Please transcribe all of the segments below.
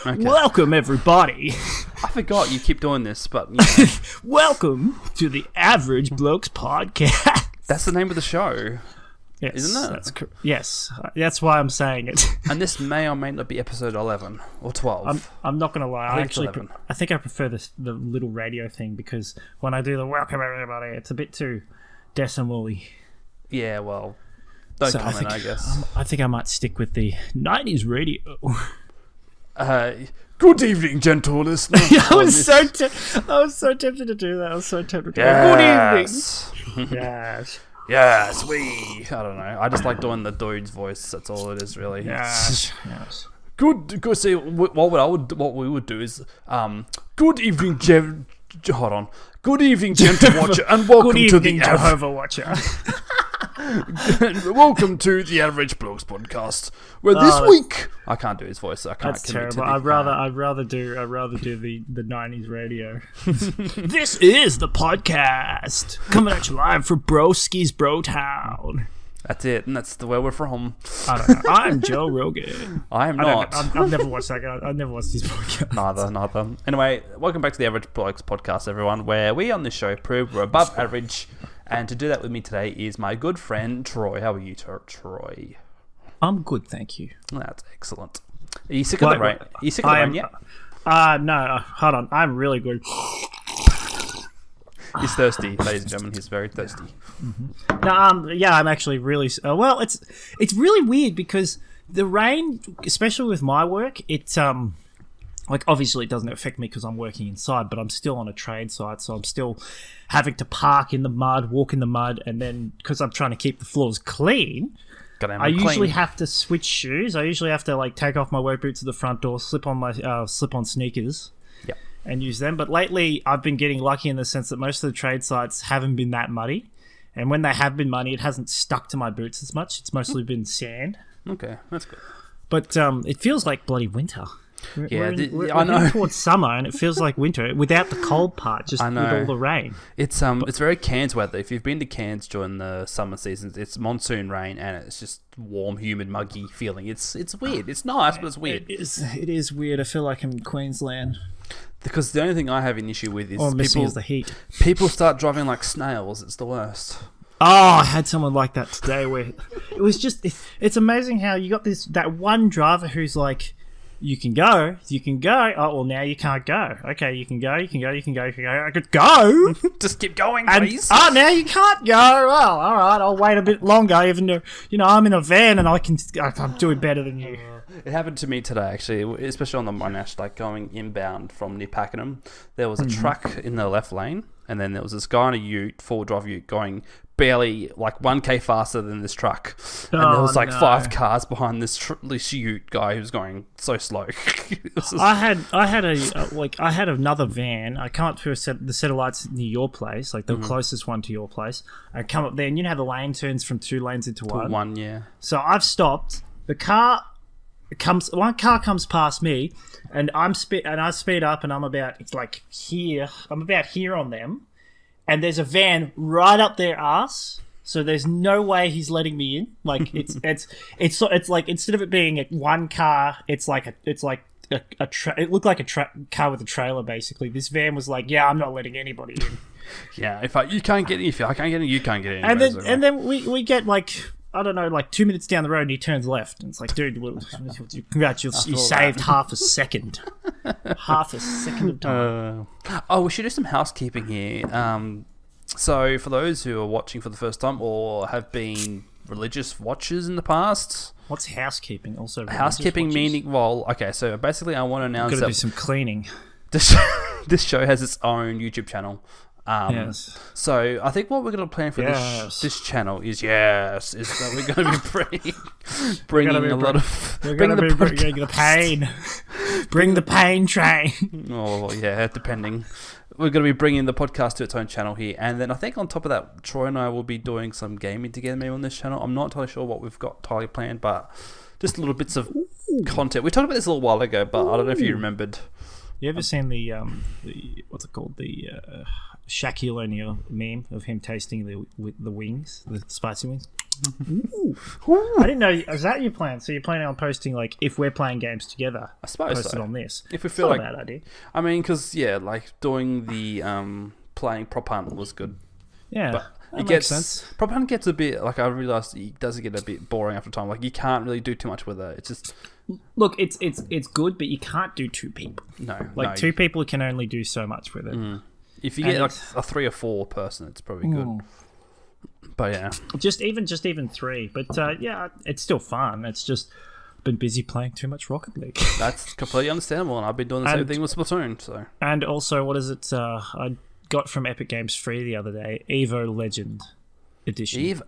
Okay. Welcome, everybody. I forgot you keep doing this, but you know, Welcome to the Average Blokes podcast. that's the name of the show. Yes, Isn't it? Yes, that's why I'm saying it. And this may or may not be episode 11 or 12. I'm not gonna lie. I think it's I think I prefer the little radio thing because when I do the welcome everybody, it's a bit too decimal-y. Yeah, well, don't So comment, I guess. I think I might stick with the 90s radio. Good evening, gentle listener. I was so tempted to do that. I was so tempted to Yes. Good evening. Yes. Yes, we. I don't know. I just like doing the dude's voice. That's all it is, really. Yes. Good. See, what we would do is, good evening, hold on. Good evening, gentle watcher, and welcome Good to evening, the Jehovah Watcher. welcome to the Average Blokes podcast. Where this week I can't do his voice. So I can't. That's commit terrible. to the, I'd rather do the 90s radio. This is the podcast coming at you live from Broski's Brotown. That's it, and that's the where we're from. I don't know. I'm Joe Rogan. I am not. I've never watched that guy. I've never watched his podcast. Neither. Anyway, welcome back to the Average Blokes podcast, everyone, where we on this show prove we're above average. And to do that with me today is my good friend Troy. How are you, Troy? I'm good, thank you. That's excellent. Are you sick of the rain? Are you sick of the rain yet? No. Hold on. I'm really good. He's thirsty, ladies and gentlemen. He's very thirsty. No, yeah, I'm actually really. Well, it's really weird because the rain, especially with my work, it's like obviously it doesn't affect me because I'm working inside, but I'm still on a trade site, so I'm still having to park in the mud, walk in the mud, and then because I'm trying to keep the floors clean, I usually have to switch shoes. I usually have to like take off my work boots at the front door, slip on sneakers. Yep. And use them. But lately, I've been getting lucky in the sense that most of the trade sites haven't been that muddy. And when they have been muddy, it hasn't stuck to my boots as much. It's mostly been sand. Okay, that's good. But it feels like bloody winter. We're I know. heading towards summer, and it feels like winter without the cold part, just with all the rain. It's very Cairns weather. If you've been to Cairns during the summer seasons, it's monsoon rain, and it's just warm, humid, muggy feeling. It's weird. It's nice, but it's weird. It is weird. I feel like I'm in Queensland. Because the only thing I have an issue with is the heat. People start driving like snails. It's the worst. Oh, I had someone like that today where it was just... It's amazing how you got that one driver who's like, you can go. Oh, well, now you can't go. Okay, you can go. I could go. Just keep going, please. Now you can't go. Well, all right, I'll wait a bit longer, even though, I'm in a van and I'm doing better than you. It happened to me today, actually, especially on the Monash, like going inbound from near Pakenham. There was a truck in the left lane, and then there was this guy in a four-wheel drive ute going barely like 1k faster than this truck. And there was like 5 cars behind this ute guy who's going so slow. I had another van. I come up to the set of lights near your place, like the closest one to your place. I come up there, and you know how the lane turns from 2 lanes into one? One, yeah. So I've stopped. One car comes past me, and I speed up, and I'm about here. I'm about here on them, and there's a van right up their ass. So there's no way he's letting me in. Like it's like instead of it being one car, it looked like a car with a trailer basically. This van was like, yeah, I'm not letting anybody in. Yeah, you can't get in. If I can't get in, you can't get in. And then we get like, I don't know, like 2 minutes down the road, and he turns left. And it's like, dude, congrats, you saved half a second. Half a second of time. We should do some housekeeping here. So for those who are watching for the first time or have been religious watchers in the past... What's housekeeping? Also, housekeeping meaning... Well, okay, so basically I want to announce... Got to do some cleaning. This show has its own YouTube channel. Yes. So I think what we're going to plan for this channel is that we're going to be bringing the pain train. Oh yeah, depending. We're going to be bringing the podcast to its own channel here, and then I think on top of that, Troy and I will be doing some gaming together maybe on this channel. I'm not entirely sure what we've got entirely planned, but just little bits of content. We talked about this a little while ago, but I don't know if you remembered. You ever seen the what's it called, the Shaquille O'Neal meme of him tasting the wings, the spicy wings? Ooh. I didn't know. Is that your plan? So you're planning on posting like if we're playing games together? I suppose post so. it on this. If we feel Not like a bad idea. I mean, because like doing the playing prop hunt was good. Yeah, But that makes sense. prop hunt gets a bit like I realised it does get a bit boring after time. Like you can't really do too much with it. It's just Look, it's good, but you can't do two people. no. Two people can only do so much with it. If you get like a 3 or 4 person, it's probably good. But yeah, just even 3. But yeah, it's still fun. It's just been busy playing too much Rocket League. that's completely understandable. And I've been doing the same thing with Splatoon. So and also, what is it? I got from Epic Games free the other day. Evo Legend Edition.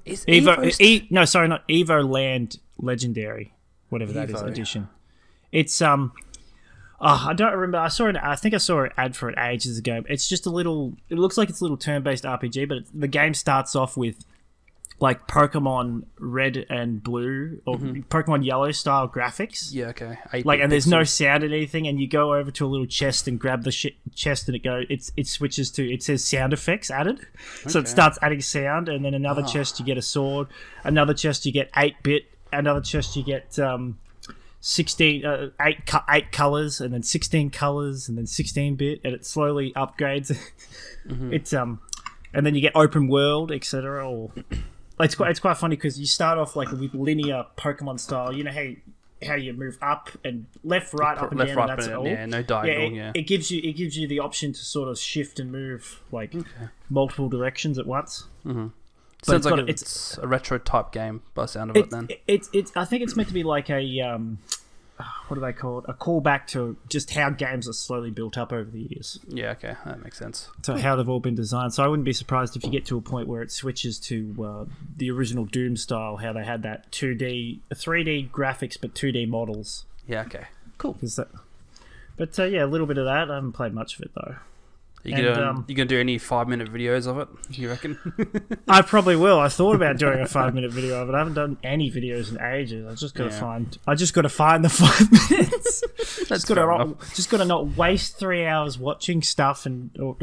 No, sorry, not Evo Land Legendary. Whatever that is, edition. It's I don't remember. I think I saw an ad for it ages ago. It's just a little. It looks like it's a little turn-based RPG, but the game starts off with like Pokemon Red and Blue or Pokemon Yellow style graphics. Yeah, okay. And there's no sound or anything, and you go over to a little chest and grab the chest, and it switches to it says sound effects added, so it starts adding sound, and then another chest you get a sword, another chest you get 8-bit, another chest you get 8 colors, and then 16 colors, and then 16-bit, and it slowly upgrades. It's and then you get open world, etc. Or it's quite funny because you start off like with linear Pokemon style. You know how you move up and left, right, up and down, and that's all. Yeah, no diagonal. It gives you the option to sort of shift and move like multiple directions at once. Sounds like it's a retro type game by the sound of it. Then it's I think it's meant to be like a what are they called? A callback to just how games are slowly built up over the years. Yeah, okay, that makes sense. So how they've all been designed. So I wouldn't be surprised if you get to a point where it switches to the original Doom style, how they had that 3D graphics but 2D models. Yeah, okay, cool. But yeah, a little bit of that. I haven't played much of it though. You gonna do any 5-minute videos of it? You reckon? I probably will. I thought about doing a 5-minute video of it. I haven't done any videos in ages. I just got to find the 5 minutes. Just got to not waste 3 hours watching stuff and or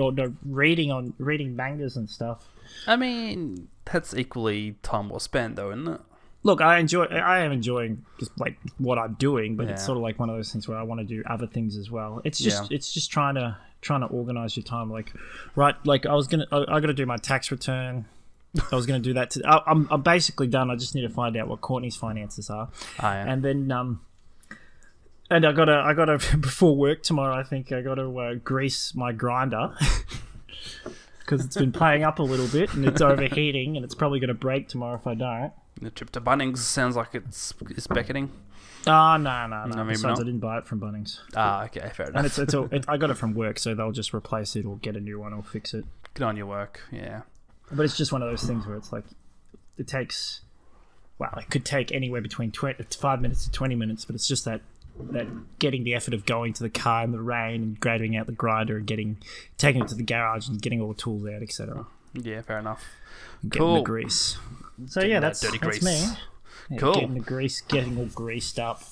reading mangas and stuff. I mean, that's equally time well spent, though, isn't it? Look, I am enjoying just like what I'm doing, but it's sort of like one of those things where I want to do other things as well. It's just trying to organize your time. Like, right, like I got to do my tax return. I was going to do that. I'm basically done. I just need to find out what Courtney's finances are, and then and I gotta before work tomorrow. I think I got to grease my grinder. Because it's been playing up a little bit and it's overheating and it's probably going to break tomorrow if I don't. The trip to Bunnings sounds like it's beckoning. Oh, no. Besides, I didn't buy it from Bunnings. Okay, fair enough. And I got it from work, so they'll just replace it or get a new one or fix it. Good on your work, yeah. But it's just one of those things where it's like, it takes, it could take anywhere between 5 minutes to 20 minutes, but it's just that getting the effort of going to the car in the rain and grabbing out the grinder and taking it to the garage and getting all the tools out, etc. Yeah, fair enough. Getting the grease. So yeah, that's grease. Me. Yeah, cool. Getting all greased up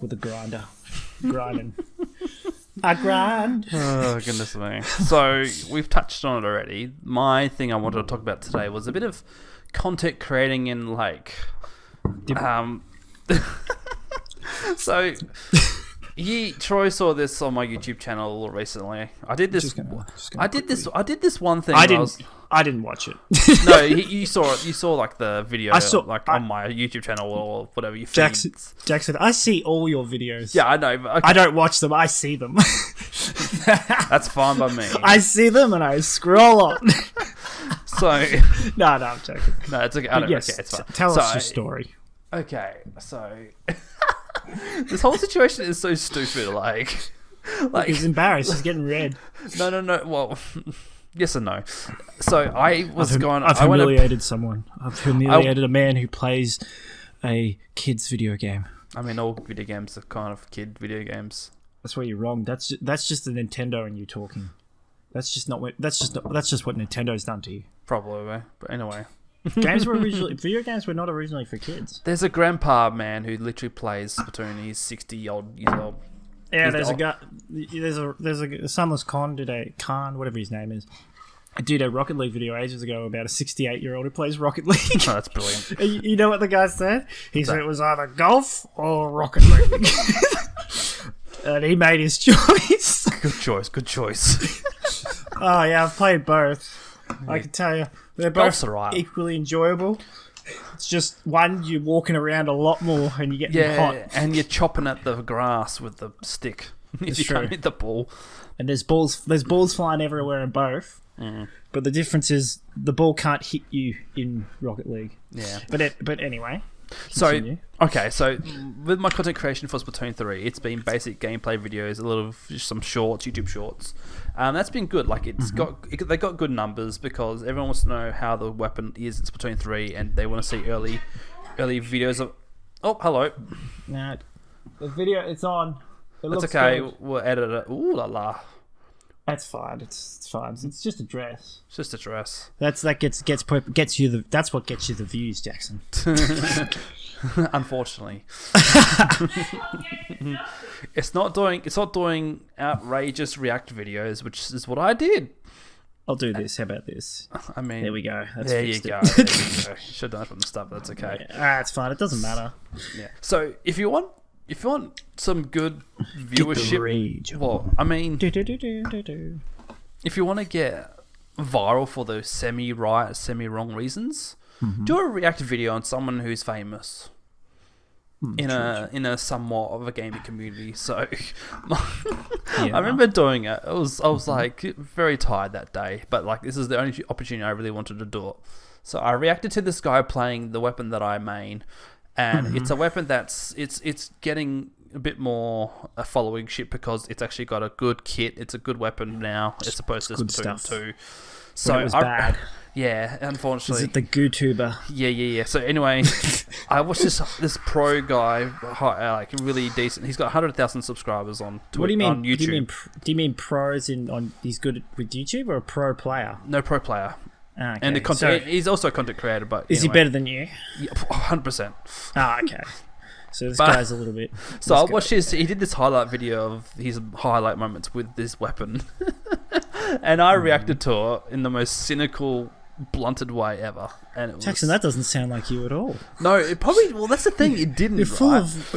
with a grinder, grinding. I grind. Oh goodness me! So we've touched on it already. My thing I wanted to talk about today was a bit of content creating in like, So, Troy saw this on my YouTube channel recently. I did this. I did this one thing. I didn't watch it. No, you saw it. You saw like the video, on my YouTube channel or whatever you. Jackson, I see all your videos. Yeah, I know. But okay. I don't watch them. I see them. That's fine by me. I see them and I scroll on. So no, I'm joking. No, it's okay. I don't. Yes, okay, it's fine. Tell us your story. Okay, so this whole situation is so stupid. Like he's embarrassed. He's getting red. No. Well, yes and no. So I've humiliated someone. I've humiliated a man who plays a kid's video game. I mean, all video games are kind of kid video games. That's where you're wrong. That's just the Nintendo and you talking. That's just what Nintendo's done to you. Probably, but anyway. Video games were not originally for kids. There's a grandpa man who literally plays Splatoon. He's 60-odd years old. Yeah, there's a Sunless Khan today. Khan, whatever his name is. I did a Rocket League video ages ago about a 68-year-old who plays Rocket League. Oh, that's brilliant. And you know what the guy said? He said it was either golf or Rocket League. And he made his choice. Good choice. Oh, yeah, I've played both. I can tell you. They're both equally enjoyable. It's just one, you're walking around a lot more and you get hot. And you're chopping at the grass with the stick if you can't hit the ball. And there's balls flying everywhere in both. Mm. But the difference is the ball can't hit you in Rocket League. Yeah. But anyway. Continue. So with my content creation for Splatoon 3, it's been basic gameplay videos, some shorts, YouTube shorts. That's been good. Like they got good numbers because everyone wants to know how the weapon is in Splatoon 3, and they want to see early videos of. Oh, hello. Nah, the video it's on. That's okay. Good. We'll edit it. Ooh la la. That's fine. It's fine. It's just a dress. It's just a dress. That's what gets you the views, Jackson. Unfortunately, it's not doing outrageous react videos, which is what I did. I'll do this. How about this? I mean, there we go. There you go. Should have done it from the start, but that's okay. Yeah. It's fine. It doesn't matter. Yeah. So if you want some good viewership, well, I mean, if you want to get viral for those semi-right, semi-wrong reasons, do a react video on someone who's famous in a somewhat of a gaming community. So I remember doing it. I was like very tired that day, but like this is the only opportunity I really wanted to do it. So I reacted to this guy playing the weapon that I main. And it's a weapon that's it's getting a bit more a following ship because it's actually got a good kit. It's a good weapon now as opposed to Splatoon 2. So it was bad. Yeah, unfortunately. Is it the GooTuber? Yeah. So anyway, I watched this pro guy, like really decent. He's got 100,000 subscribers on Twitter. What do you mean? On YouTube. Do you mean pros he's good with YouTube or a pro player? No, pro player. Okay. And the content, he's also a content creator, but is he better than you? Yeah, 100%. Okay. So this guy's a little bit. So I watched he did this highlight video of his highlight moments with this weapon, and I reacted to it in the most cynical, blunted way ever. And it was, Jackson, that doesn't sound like you at all. No, it probably. Well, that's the thing. It didn't. You're full of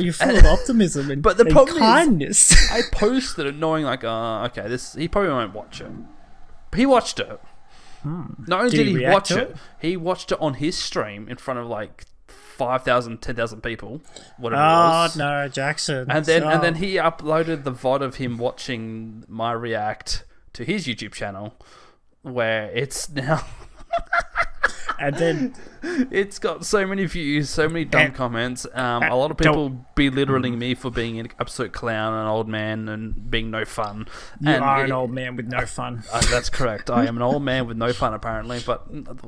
optimism and, but the problem kindness. Is, I posted it knowing like, okay, he probably won't watch it. He watched it. Not only did he watch it, he watched it on his stream in front of like 5,000, 10,000 people, whatever it was. Oh no, Jackson! And then he uploaded the VOD of him watching my react to his YouTube channel, where it's now. And then it's got so many views, so many dumb comments. A lot of people belittling me for being an absolute clown, an old man, and being no fun. You are an old man with no fun. That's correct. I am an old man with no fun, apparently. But don't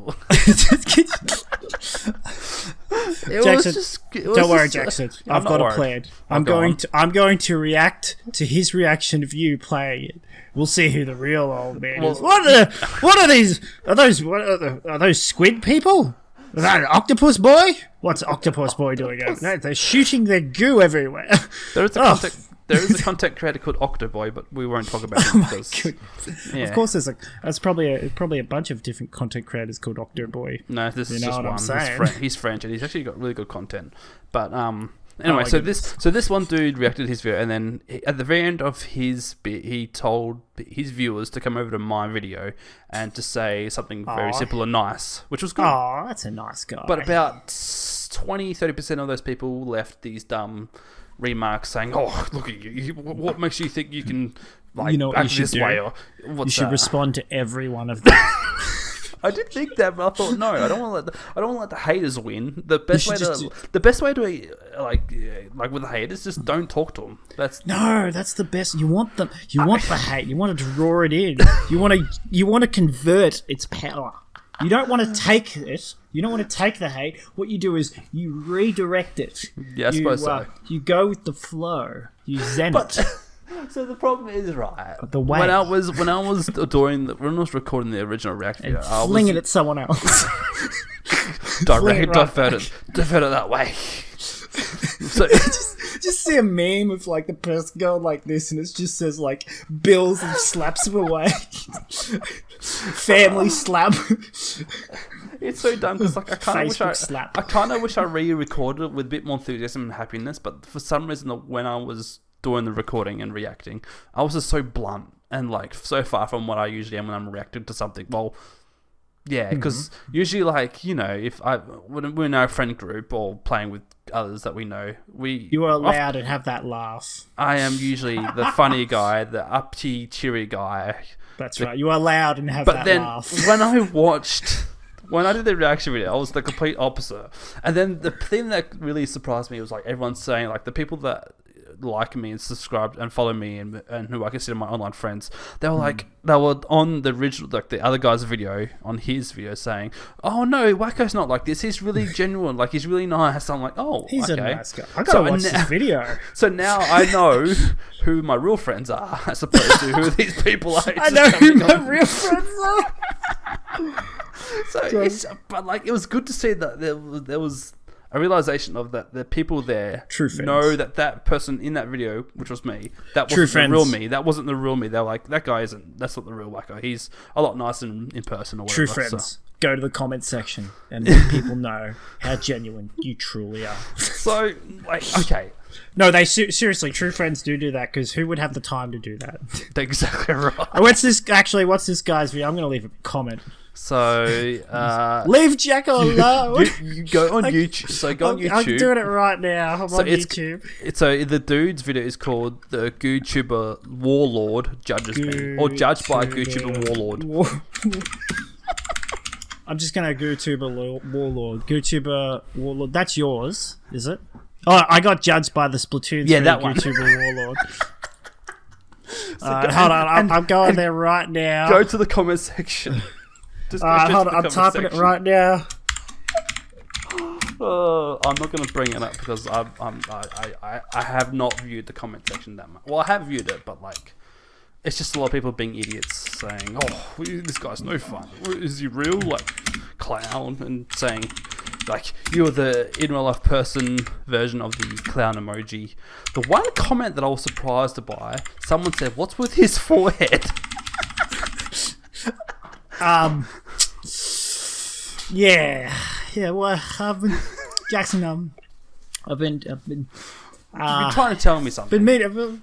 worry, Jackson. I've got a plan. I'm going to react to his reaction of you playing it. We'll see who the real old man is. What are these? Are those squid people? Is that an octopus boy? What's octopus boy doing? No, they're shooting their goo everywhere. There is a content creator called Octoboy, but we won't talk about him because. Of course, there's probably a bunch of different content creators called Octoboy. No, this is just one. He's French, and he's actually got really good content. But anyway, so this one dude reacted to his video, and then at the very end of his bit, he told his viewers to come over to my video and to say something very simple and nice, which was good. Oh, that's a nice guy. But about 20-30% of those people left these dumb remarks saying, "Oh, look at you! What makes you think you can act this way?" Or you should respond to every one of them. I did think that, but I thought no, I don't want to let the haters win. The best way to like with the haters, just don't talk to them. That's the best. You want them. You want the hate. You want to draw it in. You want to convert its power. You don't want to take it. You don't want to take the hate. What you do is you redirect it. Yeah, I suppose so. You go with the flow. You zen it. So the problem is, right, when I was recording the original react video, I was flinging it at someone else. divert it that way. So just see a meme of like the person going like this, and it just says like bills and slaps him away. Family slap. It's so dumb because like I kind of wish I re-recorded it with a bit more enthusiasm and happiness, but for some reason when I was doing the recording and reacting, I was just so blunt and like so far from what I usually am when I'm reacting to something. Well, yeah, because usually like, you know, when we're in our friend group or playing with others that we know, you are allowed to have that laugh. I am usually the funny guy, the uppity, cheery guy. That's right. You are allowed and have that laugh. But then when I did the reaction video, I was the complete opposite. And then the thing that really surprised me was like everyone's saying, like the people that like me and subscribe and follow me and who I consider my online friends, they were like, they were on the original, like the other guy's video, on his video saying, oh no, Wacko's not like this, he's really genuine, like he's really nice. I'm like, oh, he's okay. a nice guy. I gotta watch this video. So now I know who my real friends are as opposed to who these people are. I know who my real friends are. But like, it was good to see that there was a realization of that the people there know that person in that video, which was me, that wasn't the real me. That wasn't the real me. They're like, that's not the real Wacko. He's a lot nicer in person or whatever. True friends. So. Go to the comment section and let people know how genuine you truly are. So, like, okay. No, they seriously, true friends do that, because who would have the time to do that? Exactly right. What's this guy's video? I'm going to leave a comment. So, leave Jack alone. You go on YouTube. So go on YouTube. I'm doing it right now. I'm on YouTube. So the dude's video is called "The GoodTuber Warlord Judges Me," or "Judged by a GoodTuber Warlord." I'm just gonna GoodTuber Warlord. GoodTuber Warlord. That's yours, is it? Oh, I got judged by the Splatoon 3 that one. GoodTuber Warlord. Hold on, I'm going there right now. Go to the comment section. Hold on, I'm typing it right now. I'm not going to bring it up because I have not viewed the comment section that much. Well, I have viewed it, but like, it's just a lot of people being idiots saying, "Oh, this guy's no fun. Is he real?" Like, clown, and saying, like, you're the in real life person version of the clown emoji. The one comment that I was surprised by, someone said, "What's with his forehead?" Yeah. Well, Jackson. I've been You've been trying to tell me something. I've been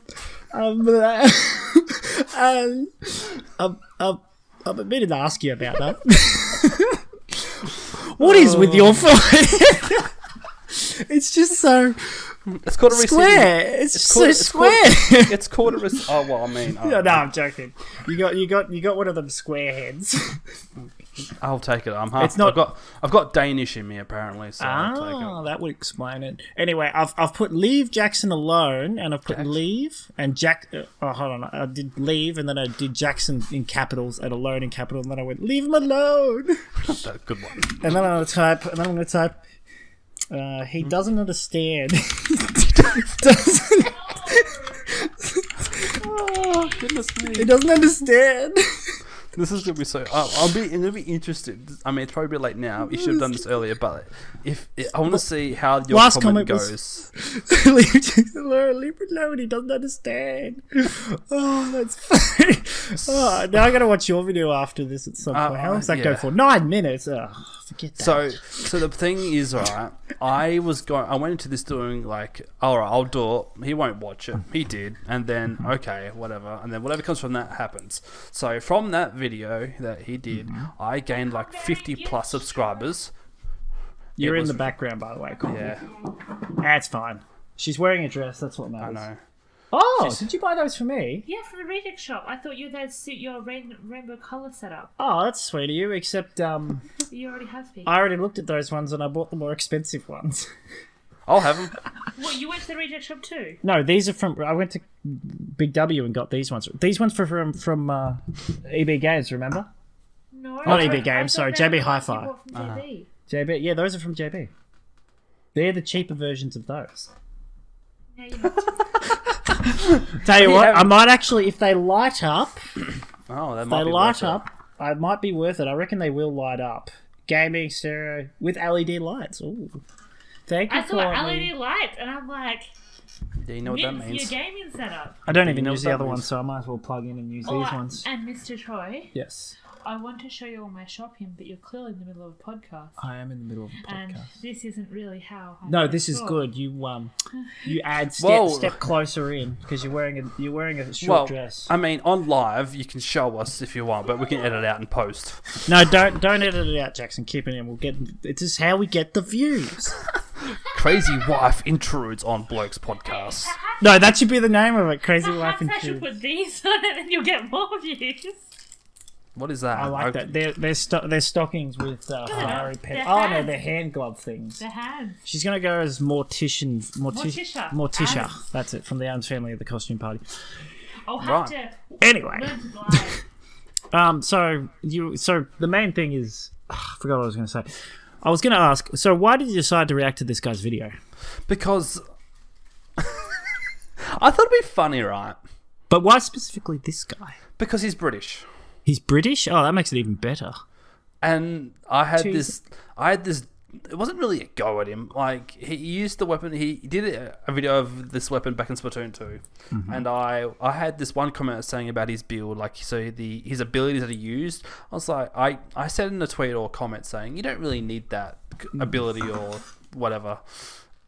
meaning to ask you about that. What is with your forehead? It's just so. It's called a square. It's so square. It's called a. Oh well, I mean. No, I'm joking. You got one of them square heads. I'll take it. I'm half. It's not. I've got Danish in me apparently, so I'll take it. That would explain it. Anyway, I've put leave Jackson alone, and I've put leave and Jack. Oh, hold on. I did leave, and then I did Jackson in capitals and alone in capital, and then I went leave him alone. That's a good one. And then I'm gonna type. He doesn't understand. Oh, goodness me. He doesn't understand. This is gonna be so. I'm gonna be interested. I mean, it's probably a bit late now. You should have done this earlier, but I want to see how your last comment goes. Leave it alone. He doesn't understand. Oh, that's funny. Oh, now I gotta watch your video after this at some point. How long does that go for? 9 minutes. Oh, forget that. So the thing is, right? I went into this doing like, all right, I'll do it. He won't watch it. He did, and then okay, whatever, and then whatever comes from that happens. So from that video that he did, I gained like 50 plus subscribers. You're in the background, by the way. Yeah, that's fine. She's wearing a dress. That's what matters. I know. Oh, did you buy those for me? Yeah, from the reject shop. I thought they'd suit your rainbow colour setup. Oh, that's sweet of you. Except you already have me. I already looked at those ones and I bought the more expensive ones. I'll have them. What, you went to the reject shop too? No, these are from. I went to Big W and got these ones. These ones from EB Games. Remember? No, not EB Games. Sorry, JB Hi-Fi. JB. Yeah, those are from JB. They're the cheaper versions of those. No, you're not. Tell you what, I might actually, if they light up. Oh, if they light up, it might be worth it. I reckon they will light up. Gaming stereo with LED lights. Ooh. Thank you. I saw LED lights, and I'm like, Yeah, you know what that Mint for means. your gaming setup. I don't You even know use what the that other means. ones, so I might as well plug in and use Oh, these ones. and Mr. Troy, Yes. I want to show you all my shopping, but you're clearly in the middle of a podcast. I am in the middle of a And podcast. this isn't really how I No, this is thought. good. You add Whoa. step closer in because you're wearing a short dress. I mean, on live, you can show us if you want, but we can edit it out in post. No, don't edit it out, Jackson. Keep it in. We'll get. This is how we get the views. Crazy wife intrudes on Blokes podcast. No, that should be the name of it. Crazy Wife Perhaps I should Intrudes. put these on it and you'll get more views. What is that? I like that. They're stockings with Ferrari They're pet. Oh no, hands. they're hand glove things. The hands. She's gonna go as Morticia. Morticia. That's it, from the Adams Family at the costume party. I'll have Right. to Anyway, learn to glide. so the main thing is, I forgot what I was gonna say. I was gonna ask. So why did you decide to react to this guy's video? Because I thought it'd be funny, right? But why specifically this guy? Because he's British. He's British. Oh, that makes it even better. And I had Jeez. this. It wasn't really a go at him. Like, he used the weapon. He did a video of this weapon back in Splatoon 2, and I had this one comment saying about his build, like, so his abilities that he used. I was like, I said in a tweet or comment saying, you don't really need that ability or whatever.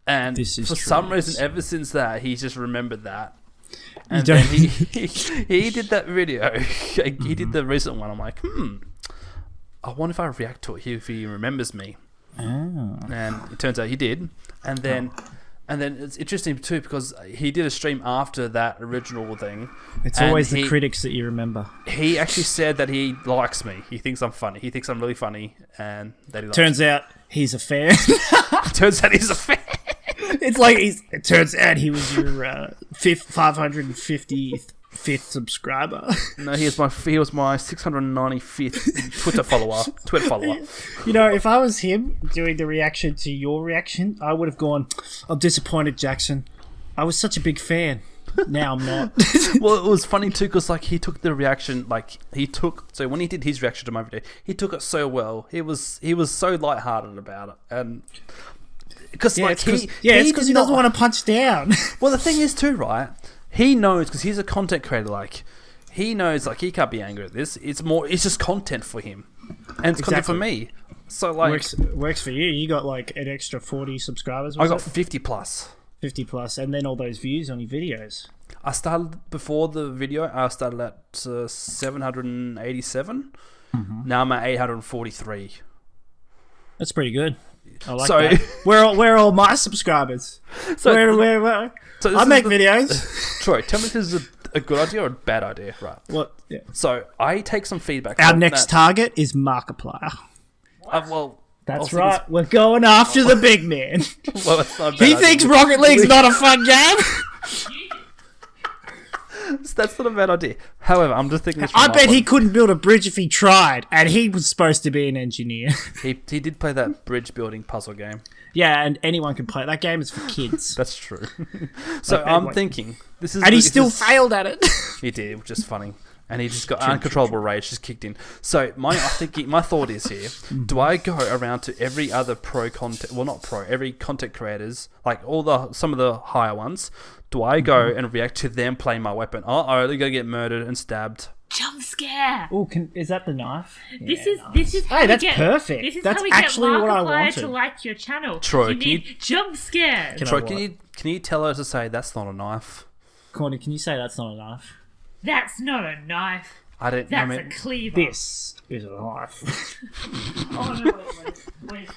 And This is for true, some yes. reason, ever since that, he's just remembered that. And don't- then he did that video. He did the recent one. I'm like, I wonder if I react to it, if he remembers me. Oh. And it turns out he did. And then it's interesting too because he did a stream after that original thing. It's and always the critics that you remember. He actually said that he likes me. He thinks I'm funny. He thinks I'm really funny, and that he likes Turns out he's a fan. Turns out he's a fan. It's like it turns out he was your 555th subscriber. No, he was my 695th Twitter follower. You know, if I was him doing the reaction to your reaction, I would have gone, I'm disappointed, Jackson. I was such a big fan. Now I'm not. Well, it was funny too because like he took the reaction, so when he did his reaction to my video, he took it so well. He was so lighthearted about it, and because it's because he doesn't want to punch down. Well, the thing is too, right? He knows because he's a content creator. Like he knows, like he can't be angry at this. It's just content for him, and it's content for me. So like, works for you. You got like an extra 40 subscribers. I got 50 plus. 50 plus, and then all those views on your videos. I started before the video. I started at 787. Now I'm at 843. That's pretty good. I like So- that. Where are all my subscribers? So, Where? so this I is make the- videos. Troy, tell me if this is a good idea or a bad idea, right? What? Yeah. So I take some feedback. Our from next that. target is Markiplier. Well, That's I right. We're going after the big man. Well, that's not a bad He idea. thinks Rocket League's not a fun game. That's not a bad idea. However, I'm just thinking this from I my bet he point. couldn't build a bridge if he tried, and he was supposed to be an engineer. He did play that bridge building puzzle game. Yeah, and anyone can play. That game is for kids. That's true. So Like, I'm like- thinking this is, And he this still is- failed at it. He did, which is funny. And he just got uncontrollable rage just kicked in. So my thought is here: do I go around to every other every content creators, like some of the higher ones? Do I go and react to them playing my weapon? Oh, they're gonna get murdered and stabbed. Jump scare. Oh, is that the knife? This Yeah, is how Hey, we that's get, perfect. This is That's how we actually get what I Markiplier wanted. to like your channel. Troy, you can you- need jump scares. Can I Troy, what? can you tell her to say that's not a knife? Corny, can you say that's not a knife? That's not a knife. I don't. That's I mean, a cleaver. This is a knife. Oh no! Wait a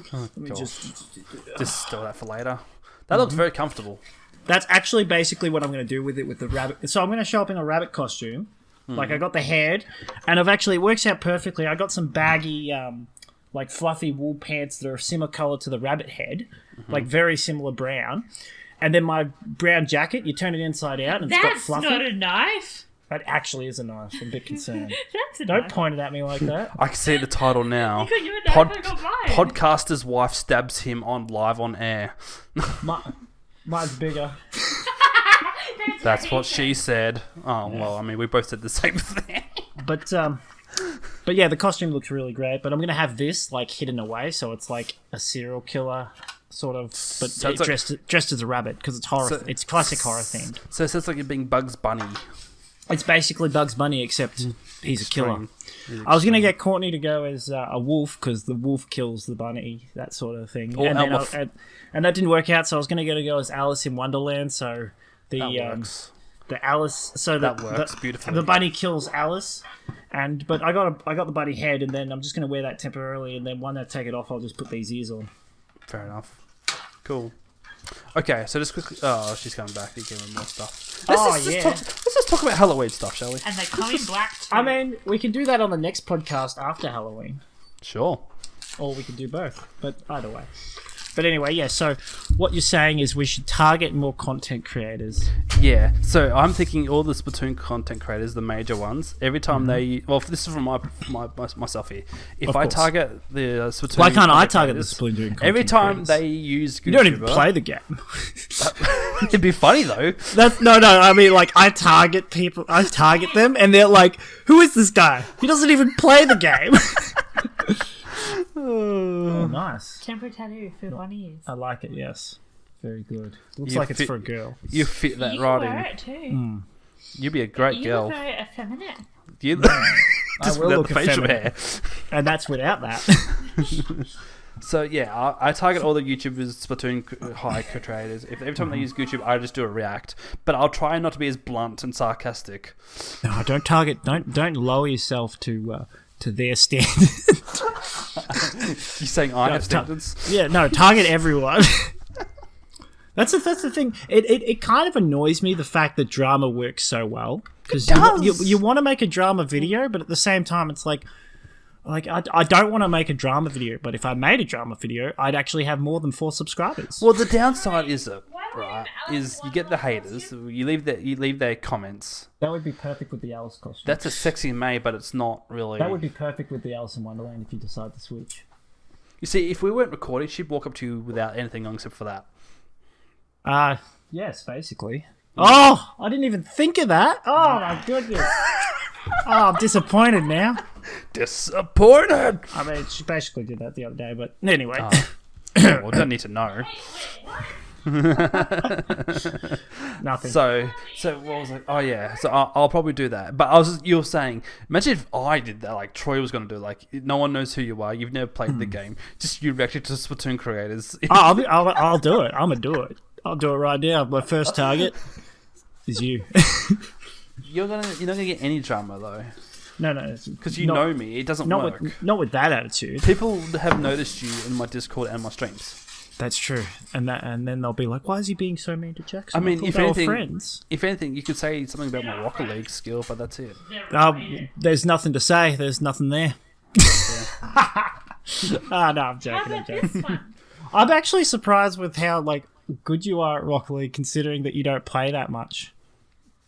second. Let me gosh. just. Just store that for later. That looks very comfortable. That's actually basically what I'm going to do with it with the rabbit. So I'm going to show up in a rabbit costume. Like I got the head, and it works out perfectly. I got some baggy, like fluffy wool pants that are similar color to the rabbit head, like very similar brown. And then my brown jacket, you turn it inside out, and it's got That's fluffy. not a knife. That actually is a knife. I'm a bit concerned. That's a Don't knife. point it at me like that. I can see the title now. You got your knife, I got mine. Podcaster's wife stabs him live on air. Mine's bigger. That's what she said. Oh well, I mean, we both said the same thing. But yeah, the costume looks really great. But I'm gonna have this like hidden away, so it's like a serial killer sort of, but So it's like- dressed as a rabbit because it's horror. So- it's classic horror themed. So it sounds like you're being Bugs Bunny. It's basically Bugs Bunny, except he's a killer. Extreme. I was going to get Courtney to go as a wolf because the wolf kills the bunny, that sort of thing. Or And, then Elf. and that didn't work out, so I was going to get her to go as Alice in Wonderland. So That the works. the Alice, so That works the, beautifully. the bunny kills Alice, but I got the bunny head, and then I'm just going to wear that temporarily, and then when I take it off, I'll just put these ears on. Fair enough. Cool. Okay, so just quickly. Oh, she's coming back. You give her more stuff. Let's just talk about Halloween stuff, shall we? And they come in black too. I mean, we can do that on the next podcast after Halloween. Sure. Or we could do both, but either way. But anyway, yeah, so what you're saying is we should target more content creators. Yeah, so I'm thinking all the Splatoon content creators, the major ones, every time they... Well, this is from myself here. If Of I course. target the Splatoon... Why can't I content target the creators, Splatoon content every time creators? they use YouTuber... You don't even play the game. It'd be funny, though. No, I mean, like, I target them, and they're like, who is this guy? He doesn't even play the game. Oh, nice. Temporary tattoo for 1 year. I like it, yes. Very good. Looks You like it's fit- for a girl. You fit that You right wear in. it too. You'd be a great You girl. look very effeminate. You... I Just will without look the facial effeminate. hair. And that's without that. So yeah, I target all the YouTubers, Splatoon high creators. If every time they use YouTube, I just do a react. But I'll try not to be as blunt and sarcastic. No, don't lower yourself to their standards. You saying I have standards? Yeah, no, target everyone. That's the thing. It kind of annoys me, the fact that drama works so well, because you want to make a drama video, but at the same time, it's like I don't want to make a drama video, but if I made a drama video, I'd actually have more than 4 subscribers. Well, the downside is that is you get the haters. You leave their comments. That would be perfect with the Alice costume. That's a sexy May, but it's not really. That would be perfect with the Alice in Wonderland if you decide to switch. You see, if we weren't recording, she'd walk up to you without anything on except for that. Yes, basically. Oh, I didn't even think of that. Oh my goodness. I'm disappointed now. Disappointed. I mean, she basically did that the other day, but anyway. Well, don't need to know. Nothing. So what was it? Oh yeah. So I'll probably do that. But you were saying, imagine if I did that. Like Troy was going to do. Like no one knows who you are. You've never played the game. Just you reacted to Splatoon creators. I'll do it. I'm gonna do it. I'll do it right now. My first target is you. You're not gonna get any drama though, No, because you know me. It doesn't work. Not with that attitude. People have noticed you in my Discord and my streams. That's true, and then they'll be like, "Why is he being so mean to Jackson?" I mean, thought if they were anything, friends. if anything, you could say something about my Rocket League skill, but that's it. There's nothing to say. There's nothing there. No, I'm How joking. about this one? I'm actually surprised with how good you are at Rocket League, considering that you don't play that much.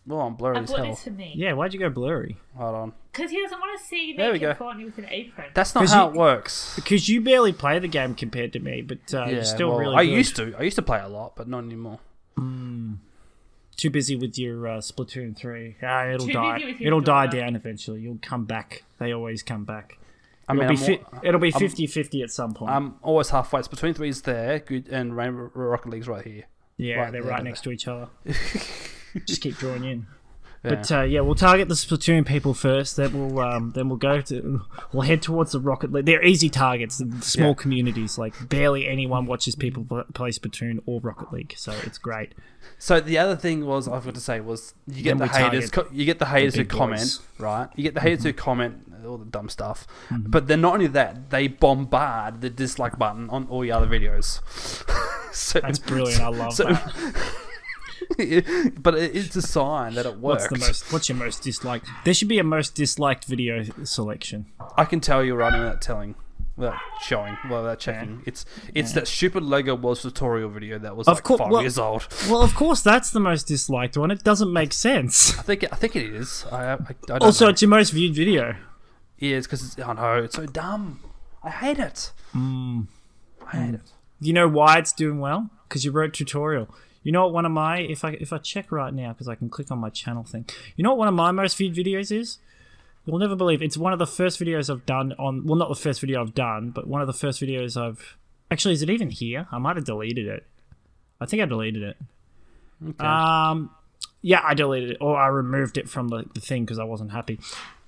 Well, I'm blurry I as bought hell. this for me. Yeah, why'd you go blurry? Hold on. Because he doesn't want to see you There we naked go. Courtney with an apron. That's not 'Cause how you- it works. Because you barely play the game compared to me, but you're still really I good. used to. I used to play a lot, but not anymore. Too busy with your Splatoon 3. It'll Too die. busy with your It'll die daughter. down eventually. You'll come back. They always come back. I mean, It'll be 50-50 at some point. I'm always halfway. Splatoon 3 is there, good, and Rainbow Rocket League's right here. yeah, right they're there, right there. next to each other. Just keep drawing in. Yeah. But we'll target the Splatoon people first. Then we'll head towards the Rocket League. They're easy targets. The small Yeah. communities, like barely anyone watches people play Splatoon or Rocket League, so it's great. So the other thing was I've got to say was you get Then the we haters. target You get the haters who big comment, boys. right? You get the haters who comment all the dumb stuff, but then not only that, they bombard the dislike button on all your other videos. So, That's brilliant. I love that. but it's a sign that it works. What's your most disliked? There should be a most disliked video selection. I can tell you right now without telling, without showing, without checking. It's that stupid Lego Wars tutorial video that was like 5 years old. Well, of course, that's the most disliked one. It doesn't make sense. I think it is. I don't Also, know. it's your most viewed video. Yeah, it's because I know it's so dumb. I hate it. I hate it. You know why it's doing well? Because you wrote tutorial. You know what one of my, if I check right now, because I can click on my channel thing. You know what one of my most viewed videos is? You'll never believe. It's one of the first videos I've done on, well, not the first video I've done, but one of the first videos I've Actually, is it even here? I might have deleted it. I think I deleted it. Okay. Yeah, I deleted it, or I removed it from the thing because I wasn't happy.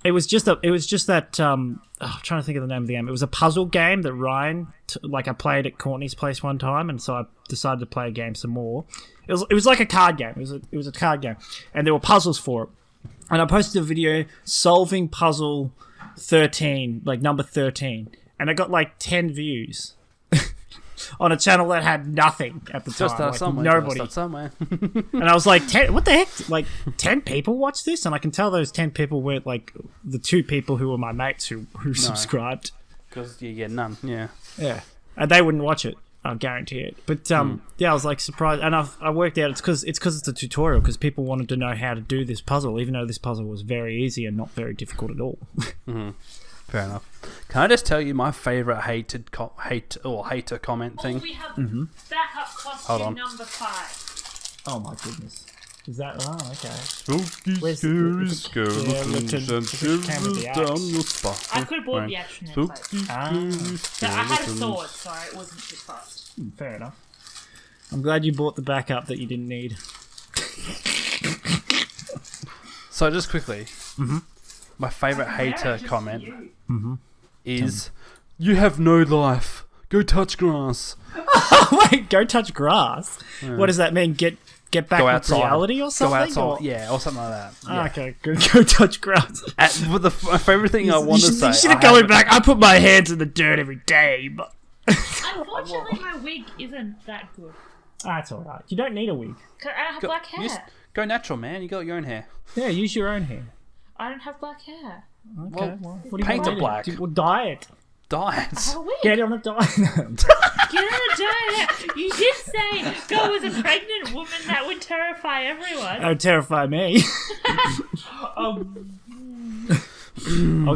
It was just that. I'm trying to think of the name of the game. It was a puzzle game that Ryan, I played at Courtney's place one time, and so I decided to play a game some more. It was like a card game. It was a card game, and there were puzzles for it. And I posted a video solving puzzle 13, like number 13, and I got like 10 views. On a channel that had nothing at the time. Just like somewhere. nobody. Just somewhere. And I was like, what the heck? Like, 10 people watch this? And I can tell those 10 people were like the 2 people who were my mates who subscribed. Because you get none, yeah. Yeah. And they wouldn't watch it. I guarantee it. But yeah, I was like surprised. And I worked out it's because it's a tutorial because people wanted to know how to do this puzzle, even though this puzzle was very easy and not very difficult at all. Mm-hmm. Fair enough. Can I just tell you my favourite hater comment thing? We have backup costume number 5. Oh my goodness. Is that... Oh, okay. Spooky, Where's scary the skeletons and shivers down your spine. I could have bought the action in place. Spooky, So I had a sword, so it wasn't too fast. Fair enough. I'm glad you bought the backup that you didn't need. So just quickly, my favourite hater comment is, "You have no life. Go touch grass." Wait, go touch grass? Yeah. What does that mean? Get back go with outside. reality or something? Go outside, or something like that. Yeah. Okay, go touch grass. But my favourite thing I want to say... You should have going back. I put my hands in the dirt every day, but... Unfortunately, my wig isn't that good. That's alright. You don't need a wig. I have black hair. Go natural, man. You got your own hair. Yeah, use your own hair. I don't have black hair. Okay, well what do you paint want it black. Well, dye it. Dye I have a wig. Get on a diet. Get on a diet. You did say go with a pregnant woman. That would terrify everyone. That would terrify me. I'll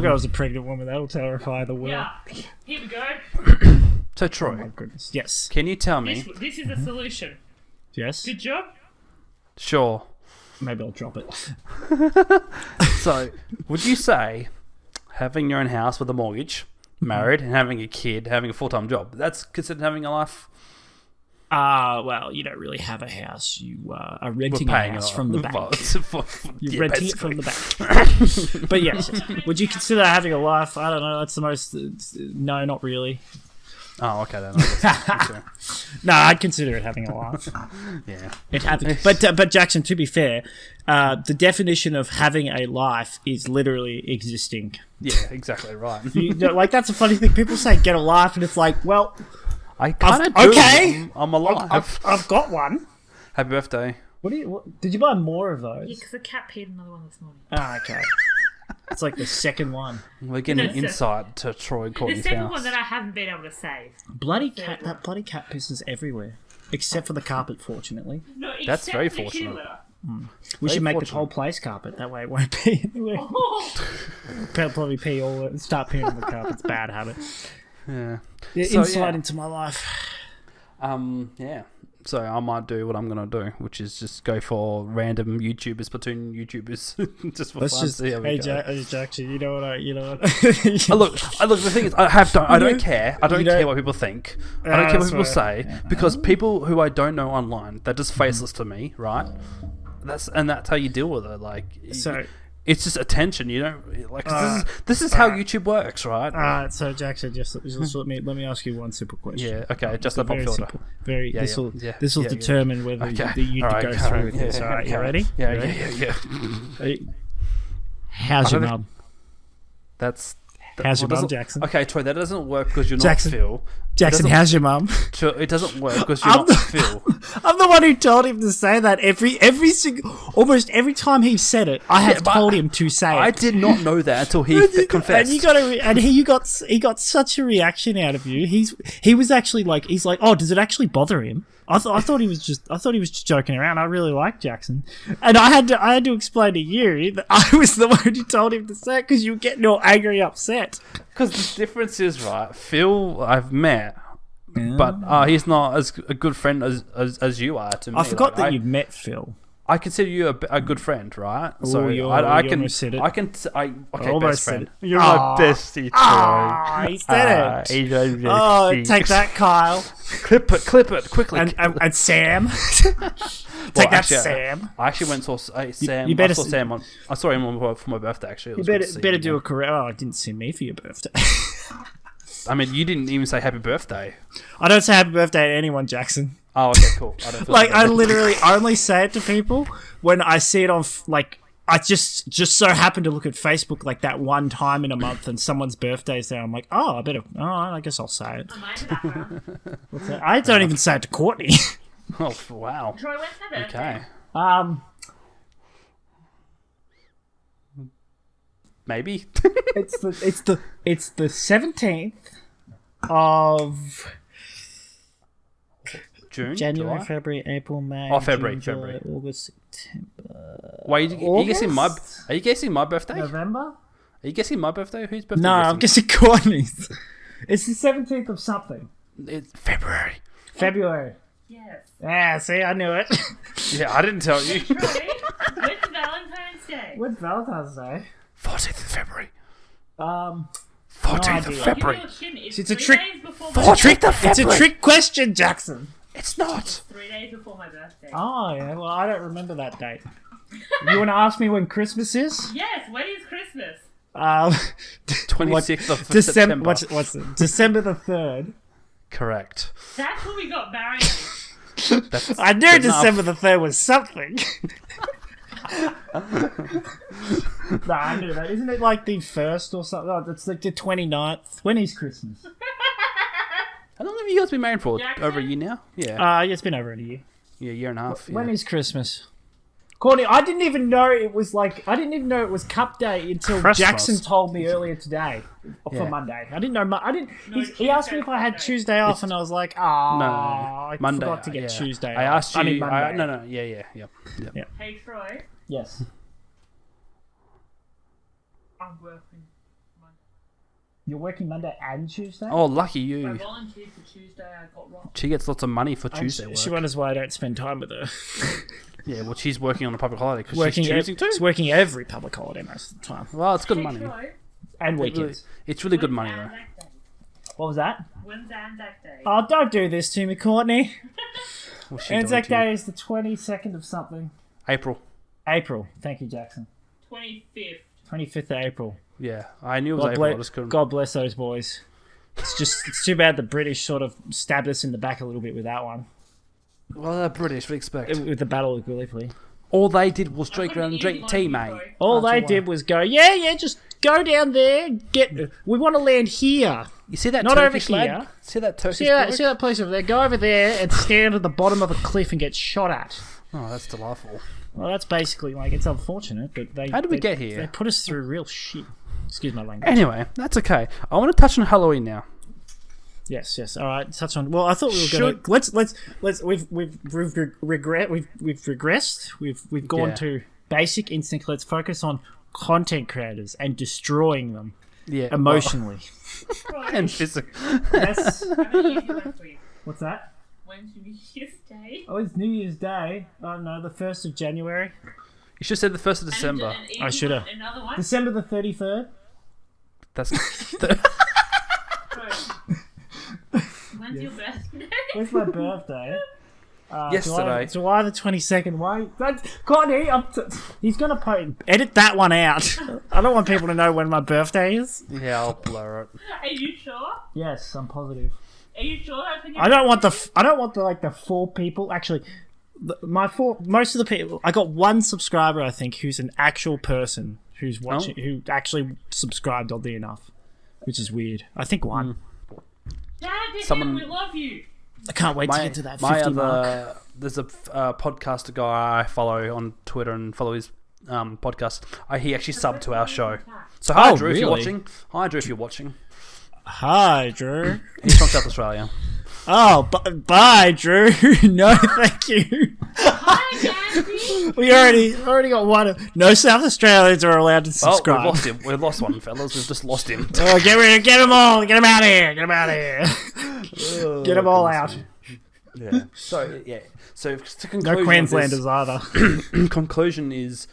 go as a pregnant woman. That'll terrify the world. Yeah. Here we go. So, Troy, Oh my goodness. Yes. can you tell me... This is the solution. Yes. Good job. Sure. Maybe I'll drop it. So, would you say having your own house with a mortgage, married, and having a kid, having a full-time job, that's considered having a life? Well, you don't really have a house. You are renting a house from the bank. You're renting it from the bank. But yes, would you consider having a life? I don't know. That's the most... No, not really. Oh, okay then. No, I'd consider it having a life. Yeah. It having, but Jackson, to be fair, the definition of having a life is literally existing. Yeah, exactly right. Like that's a funny thing. People say get a life, and it's like, well, I kind of do. Okay, I'm alive. I've got one. Happy birthday. Did you buy more of those? Yeah, because the cat peed another one this morning. Ah, okay. It's like the second one. We're getting insight to Troy Courtney's The second house. one that I haven't been able to save. Bloody cat! That bloody cat pisses everywhere, except for the carpet. Fortunately, No, That's except very the fortunate. killer. we should make fortunate. the whole place carpet. That way, it won't pee anywhere. Probably pee all. Start peeing on the carpet. It's a bad habit. Yeah. Insight into my life. Yeah. So I might do what I'm gonna do, which is just go for random YouTubers, platoon YouTubers, just for fun. See how we go. Jackson, you know what? Look. The thing is, I don't care. I don't care what people think. I don't care what people say because people who I don't know online, they're just faceless to me, right? That's how you deal with it. Like, So it's just attention. You don't like. This is how YouTube works, right? So Jackson, just let me ask you one simple question. Yeah. Okay. Just a pop very filter. simple. Very. Yeah, this will determine whether you go through with this. All right, you ready? Yeah. How's your mum? How's your mum, Jackson? Okay, Troy, that doesn't work because you're Jackson. not Phil. Jackson, how's your mum? It doesn't work because you're not Phil. I'm the one who told him to say that almost every time he said it. I have told him to say it. I did not know that until he confessed. And he got such a reaction out of you. He was actually like, he's like, oh, does it actually bother him? I thought he was just joking around. I really like Jackson, and I had to explain to you that I was the one who told him to say it because you were getting all angry, upset. Because the difference is, right, Phil I've met, but he's not as a good friend as you are to me. I forgot that you've met Phil. I consider you a good friend, right? Ooh, you almost said it. Okay, Almost best said friend. it. You're my bestie, Troy. He said it. Oh, take that, Kyle. Clip it quickly. And Sam. Take that, Sam. I actually went and saw Sam. You better I saw him for my birthday. Actually, you better do a career. Oh, I didn't see me for your birthday. I mean, you didn't even say happy birthday. I don't say happy birthday to anyone, Jackson. Oh, okay, cool. I don't feel Like, I literally only say it to people when I see it on, like, I just so happen to look at Facebook, like, that one time in a month and someone's birthday's there. I'm like, I guess I'll say it. What's that? I don't even say it to Courtney. Oh, wow. Troy, when's my birthday? Okay. Maybe. It's the 17th of June, January, July? February, April, May. Oh, February, June, July, February. August, September. Wait, are you guessing my? Are you guessing my birthday? November? Are you guessing my birthday? Whose birthday? No, are you I'm guessing Courtney's. It's the 17th of something. It's February. February. Yes. Ah, see, I knew it. Yeah, I didn't tell you. Troy, when's Valentine's Day? When's Valentine's Day? 14th of February. 14th of idea. February. It's a trick. 3 days before my 14th of It's February. a trick question, Jackson. It's not. 3 days before my birthday. Oh, yeah, well, I don't remember that date. You want to ask me when Christmas is? Yes, when is Christmas? 26th of December. September. What's it? December the 3rd. Correct. That's when we got married. That's I knew good December enough. the 3rd was something. No, I knew that. Isn't it like the 1st or something? Oh, it's like the 29th. When is Christmas? How long have you guys been married for? Jackson? Over a year now? Yeah. Yeah, it's been over a year. Yeah, year and a half. When yeah. is Christmas? Courtney, I didn't even know it was Cup Day until Christmas. Jackson told me earlier today for Yeah. Monday. I didn't know. I didn't. No, He asked me if I had Tuesday. Tuesday off, and I was like, I Monday. forgot to get yeah. Tuesday. I off. asked you. I mean, Monday. No. Yeah. Hey, Troy, Yes. I'm working. You're working Monday and Tuesday. Oh, lucky I you. volunteered for Tuesday. I got wrong. She gets lots of money for Tuesday work. She wonders why I don't spend time with her. Yeah, well, she's working on a public holiday because Working she's choosing to. It's working every public holiday most of the time, Well, it's good Hey, money. Troy, and Really, weekends. it's really good when's money though. Anzac Day? What was that? When's Anzac Day? Oh, don't do this to me, Courtney. What's she doing Anzac to you? Day is the 22nd of something. April. April. Thank you, Jackson. 25th. 25th of April. Yeah, I knew it was April. I just couldn't. God bless those boys. It's too bad the British sort of stabbed us in the back a little bit with that one. Well, they're British. What do you expect? With the Battle of Gallipoli. All they did was drink around and drink tea, mate. All That's they all did was go, just go down there, we want to land here. You see that Not Turkish over lad? here. See that Turkish See bloke? that place over there? Go over there and stand at the bottom of a cliff and get shot at. Oh, that's delightful. Well, that's basically, it's unfortunate, but How did we get here? They put us through real shit. Excuse my language. Anyway, that's okay. I want to touch on Halloween now. Yes. All right, touch on. Well, I thought we were going to let's. We've regressed. We've gone Yeah. to basic instinct. Let's focus on content creators and destroying them Yeah. emotionally. And physical. Yes. How many years left week? What's that? When's New Year's Day? Oh, it's New Year's Day. Oh no, the 1st of January. You should have said the 1st of December. And I shoulda. Another one? December the 33rd. That's. When's your birthday? When's my birthday? Yesterday. July the 22nd. Why? Courtney, he's going to edit that one out. I don't want people to know when my birthday is. Yeah, I'll blur it. Are you sure? Yes, I'm positive. Are you sure that's when you're I don't want the 4 people. Actually, most of the people. I got 1 subscriber, I think, who's an actual person who's watching, who actually subscribed oddly enough, which is weird. I think 1. Dad, Someone- we love you. I can't wait to get to that 50 mark. There's a podcaster guy I follow on Twitter and follow his podcast. He actually subbed to our show. So hi, Oh, Drew, if you're really? watching. Hi, Drew, if you're watching. Hi, Drew. He's from South Australia. Oh, bye, Drew. No, thank you. Hi, Daddy. We already got 1. No South Australians are allowed to Oh, subscribe. we've lost him. We've lost one, fellas. We've just lost him. Oh, get them all. Get them out of here. Get them out of here. Get them all out. Yeah. So yeah. So to conclusion, No Queenslanders either. Conclusion is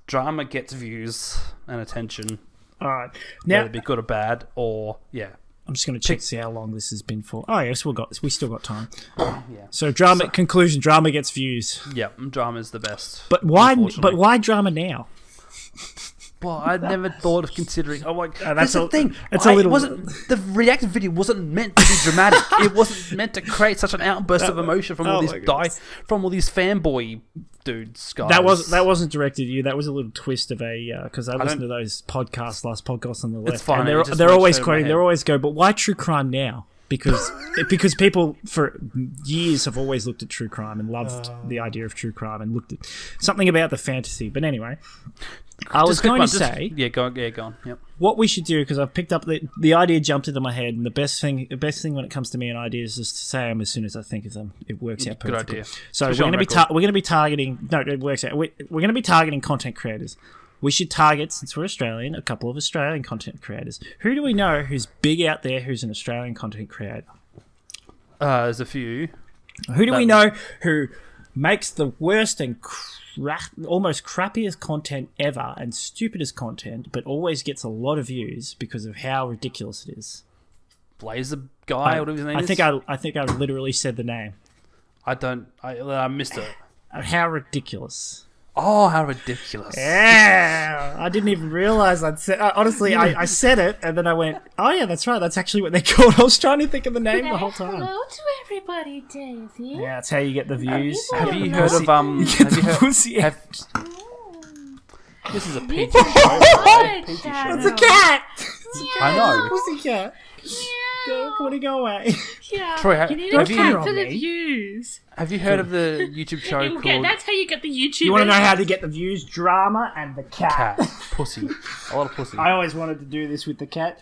drama gets views and attention, All right. whether Now it be good or bad, or yeah. I'm just going to check to see how long this has been for. Oh yes, we still got time. Yeah. So conclusion. Drama gets views. Yeah, drama is the best. But why? unfortunately. But why drama now? Well, I never thought of considering. Oh, like that's that's the thing. it's a little- Wasn't the reaction video wasn't meant to be dramatic. It wasn't meant to create such an outburst of emotion from all my these goodness. from all these fanboy dudes. Guys. That wasn't directed at you. That was a little twist of a because I listened to those last podcast on the left. It's fine, And it just they're went always straight in my quoting. head. They're always go. But why true crime now? Because people for years have always looked at true crime and loved the idea of true crime and looked at something about the fantasy. But anyway. I was going to say, go on. Yep. what we should do, because I've picked up the idea jumped into my head, and the best thing when it comes to me and ideas is to say them as soon as I think of them. It works out Good perfectly. idea. So Especially on we're going to be targeting. No, it works out. We're going to be targeting content creators. We should target, since we're Australian, a couple of Australian content creators. Who do we know who's big out there? Who's an Australian content creator? There's a few. Who do we know who makes the worst and almost crappiest content ever and stupidest content, but always gets a lot of views because of how ridiculous it is? Blazer guy, whatever his name is. I think I literally said the name. I missed it. How ridiculous. Oh, how ridiculous. Yeah, I didn't even realize I'd said. Honestly, I said it and then I went, "Oh yeah, that's right. That's actually what they're called." I was trying to think of the name the whole time. Hello to everybody, Daisy. Yeah, that's how you get the views. Have you heard of Have you heard? Pussy. This is a PG Hi, show. Dad. It's a cat. I know. Pussy cat. Go, want to go away? Yeah. Troy, you need have a you- cat for on the me. views. Have you heard of the YouTube show called That's how you get the YouTube. You want to know how to get the views? Drama and the cat. Cat? Pussy. A lot of pussy. I always wanted to do this with the cat.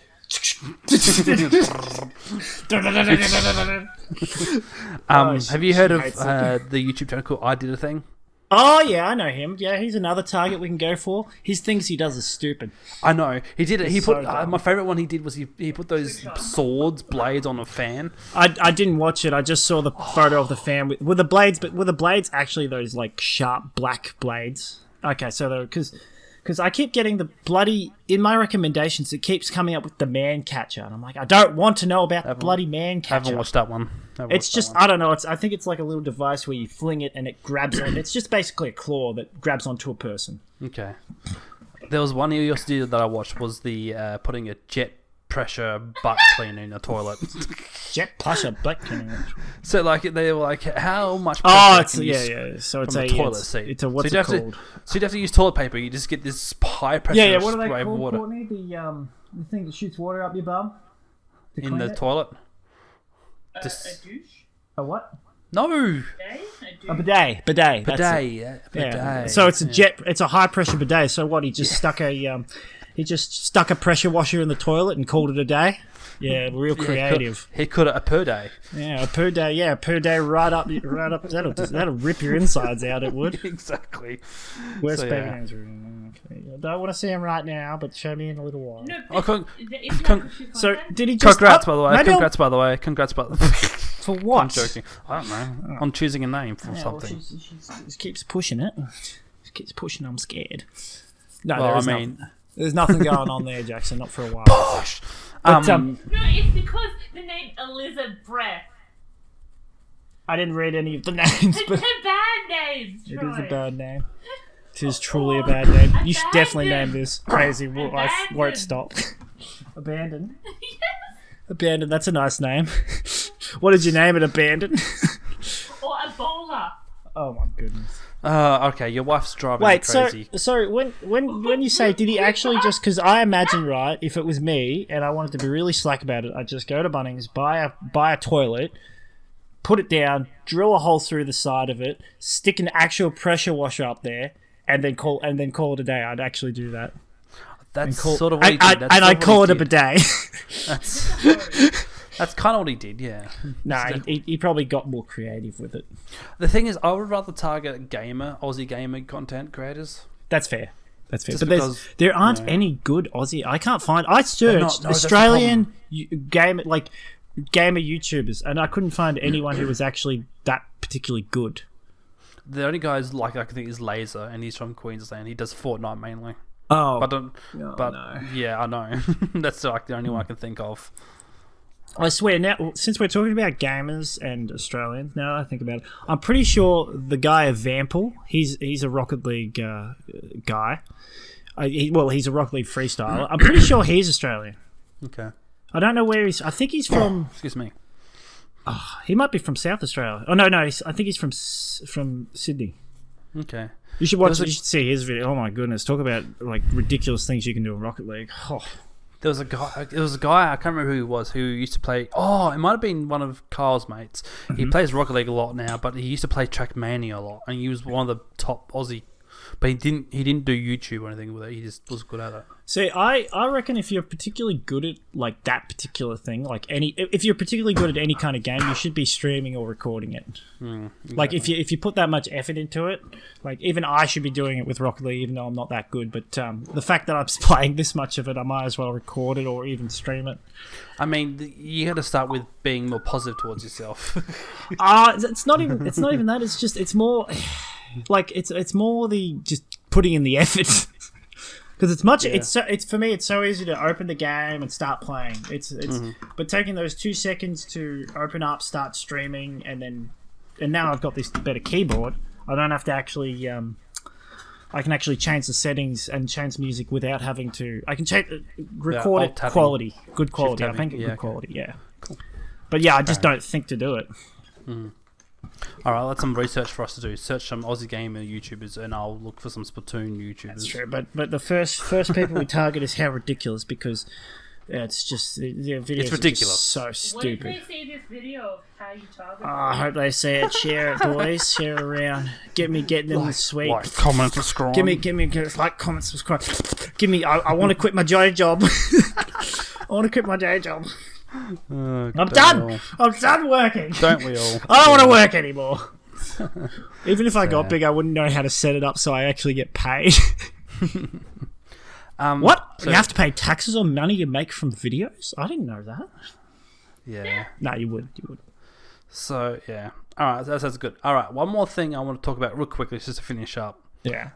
Have you heard of hates it. the YouTube channel called I Did a Thing? Oh yeah, I know him. Yeah, he's another target we can go for. His things he does is stupid. I know. He did it. He so put dumb. my favorite one he did was he put those blades on a fan. I didn't watch it. I just saw the photo of the fan with the blades. But were the blades actually those like sharp black blades? Okay, so they're because I keep getting the bloody in my recommendations. It keeps coming up with the man catcher, and I'm like, I don't want to know about the bloody man I catcher. haven't watched that one. It's just I don't know. I think it's like a little device where you fling it and it grabs on. It's just basically a claw that grabs onto a person. Okay. There was one he also did that I watched was the putting a jet pressure butt cleaner in a toilet. Jet pressure black cleaner. So like they were like, how much pressure Oh, it's can you yeah. So it's from a the toilet it's, seat? it's a what's so you'd it have called? So you'd have to use toilet paper. You just get this high pressure Yeah. What are they spray of called, water Courtney? The thing that shoots water up your bum to in clean the it? toilet. A Just douche? A what? no A A bidet. Bidet. That's bidet. it. Yeah, Yeah. bidet. So it's a jet. It's a high pressure bidet. So what? He just stuck a pressure washer in the toilet and called it a day. Yeah, real creative. He could a per day. Yeah, a per day. Yeah, per day. Right up. That'll rip your insides out. It would. Exactly. Where's So, baby yeah. names? Okay. I don't want to see him right now, but show me in a little while. No, Oh, So did he just? Congrats, by the way. maybe Congrats, by the way. Congrats, by the way. for what? I'm joking. I don't know. I'm choosing a name for Yeah, well, something. she keeps pushing it. She keeps pushing. I'm scared. No, Well, there's nothing going on there, Jackson. Not for a while. Gosh. But, No, it's because the name Elizabeth. I didn't read any of the names, It's but a bad name, it Troy. is a bad name. It is truly a bad name. You should definitely Abandoned. name this crazy. I won't Abandoned. stop. Abandoned. Abandoned. That's a nice name. What did you name it? Abandoned. Or Ebola. Oh my goodness. Okay, your wife's driving Wait, you crazy. so when you say, did he actually just? Because I imagine, right, if it was me and I wanted to be really slack about it, I'd just go to Bunnings, buy a toilet, put it down, drill a hole through the side of it, stick an actual pressure washer up there, and then call it a day. I'd actually do that. That's sort of what he did. I'd call it a bidet. That's kind of what he did, yeah. No, he probably got more creative with it. The thing is, I would rather target Aussie gamer content creators. That's fair. That's fair. Just But because, there aren't you know. any good Aussie. I can't find. I searched that's the Australian game like gamer YouTubers, and I couldn't find anyone who was actually that particularly good. The only guy is I can think is Laser, and he's from Queensland. He does Fortnite mainly. Oh, Yeah, I know. That's like the only one I can think of. I swear, now, since we're talking about gamers and Australians, now that I think about it, I'm pretty sure the guy of Vample, he's a Rocket League guy. He's a Rocket League freestyler. I'm pretty sure he's Australian. Okay. I don't know where he's... I think he's from... Excuse me. He might be from South Australia. Oh, no, I think he's from Sydney. Okay. You should watch. You should see his video. Oh my goodness! Talk about like ridiculous things you can do in Rocket League. Oh. There was a guy. I can't remember who he was. Who used to play. Oh, it might have been one of Carl's mates. He plays Rocket League a lot now, but he used to play Trackmania a lot, and he was one of the top Aussie. But he didn't do YouTube or anything with it. He just was good at it. See, I reckon if you're particularly good at like that particular thing, if you're particularly good at any kind of game, you should be streaming or recording it. Exactly. Like if you put that much effort into it, like even I should be doing it with Rocket League, even though I'm not that good. But the fact that I'm playing this much of it, I might as well record it or even stream it. I mean, you got to start with being more positive towards yourself. It's not even that. It's more like it's more the just putting in the effort. Because it's for me, it's so easy to open the game and start playing. But taking those 2 seconds to open up, start streaming, and now I've got this better keyboard. I don't have to actually. I can actually change the settings and change music without having to. I can record it quality, good quality. I think good quality. Yeah. Cool. But yeah, I just don't think to do it. All right, that's some research for us to do. Search some Aussie gamer YouTubers, and I'll look for some Splatoon YouTubers. That's true, but the first people we target is how ridiculous, because it's just the videos it's ridiculous. Are just so stupid. What if they see this video of how you target? Oh, I hope they see it. Share it, boys. Share it around. Get me getting in the sweet. Like, comment, subscribe. Give me like, comment, subscribe. Give me. I want to quit my day job. I want to quit my day job. I'm done. I'm done working. Don't we all? I don't want to work anymore. Even if I got big, I wouldn't know how to set it up so I actually get paid. What? So, you have to pay taxes on money you make from videos? I didn't know that. Yeah. No, you would. So, yeah. All right, that's good. All right, one more thing I want to talk about real quickly just to finish up. Yeah.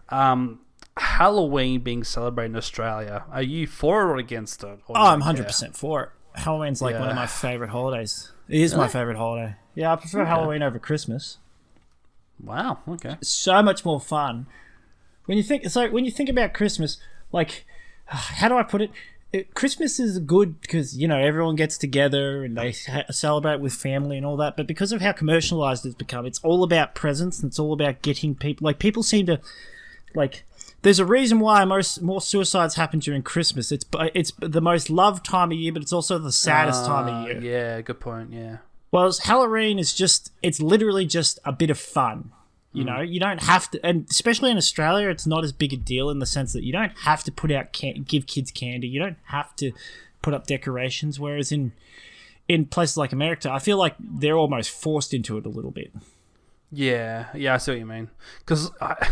Halloween being celebrated in Australia. Are you for or against it? Or I'm 100% for it. Halloween's like one of my favourite holidays. It is my favourite holiday. Yeah, I prefer Halloween over Christmas. Wow. Okay. So much more fun. When you think about Christmas, like, how do I put it? Christmas is good because everyone gets together and they celebrate with family and all that. But because of how commercialized it's become, it's all about presents and it's all about getting people. Like, people seem to like. There's a reason why more suicides happen during Christmas. It's the most loved time of year, but it's also the saddest time of year. Yeah, good point. Yeah. Whereas Halloween is it's literally just a bit of fun. You know, you don't have to, and especially in Australia, it's not as big a deal in the sense that you don't have to put out give kids candy. You don't have to put up decorations. Whereas in places like America, I feel like they're almost forced into it a little bit. Yeah, I see what you mean. Because I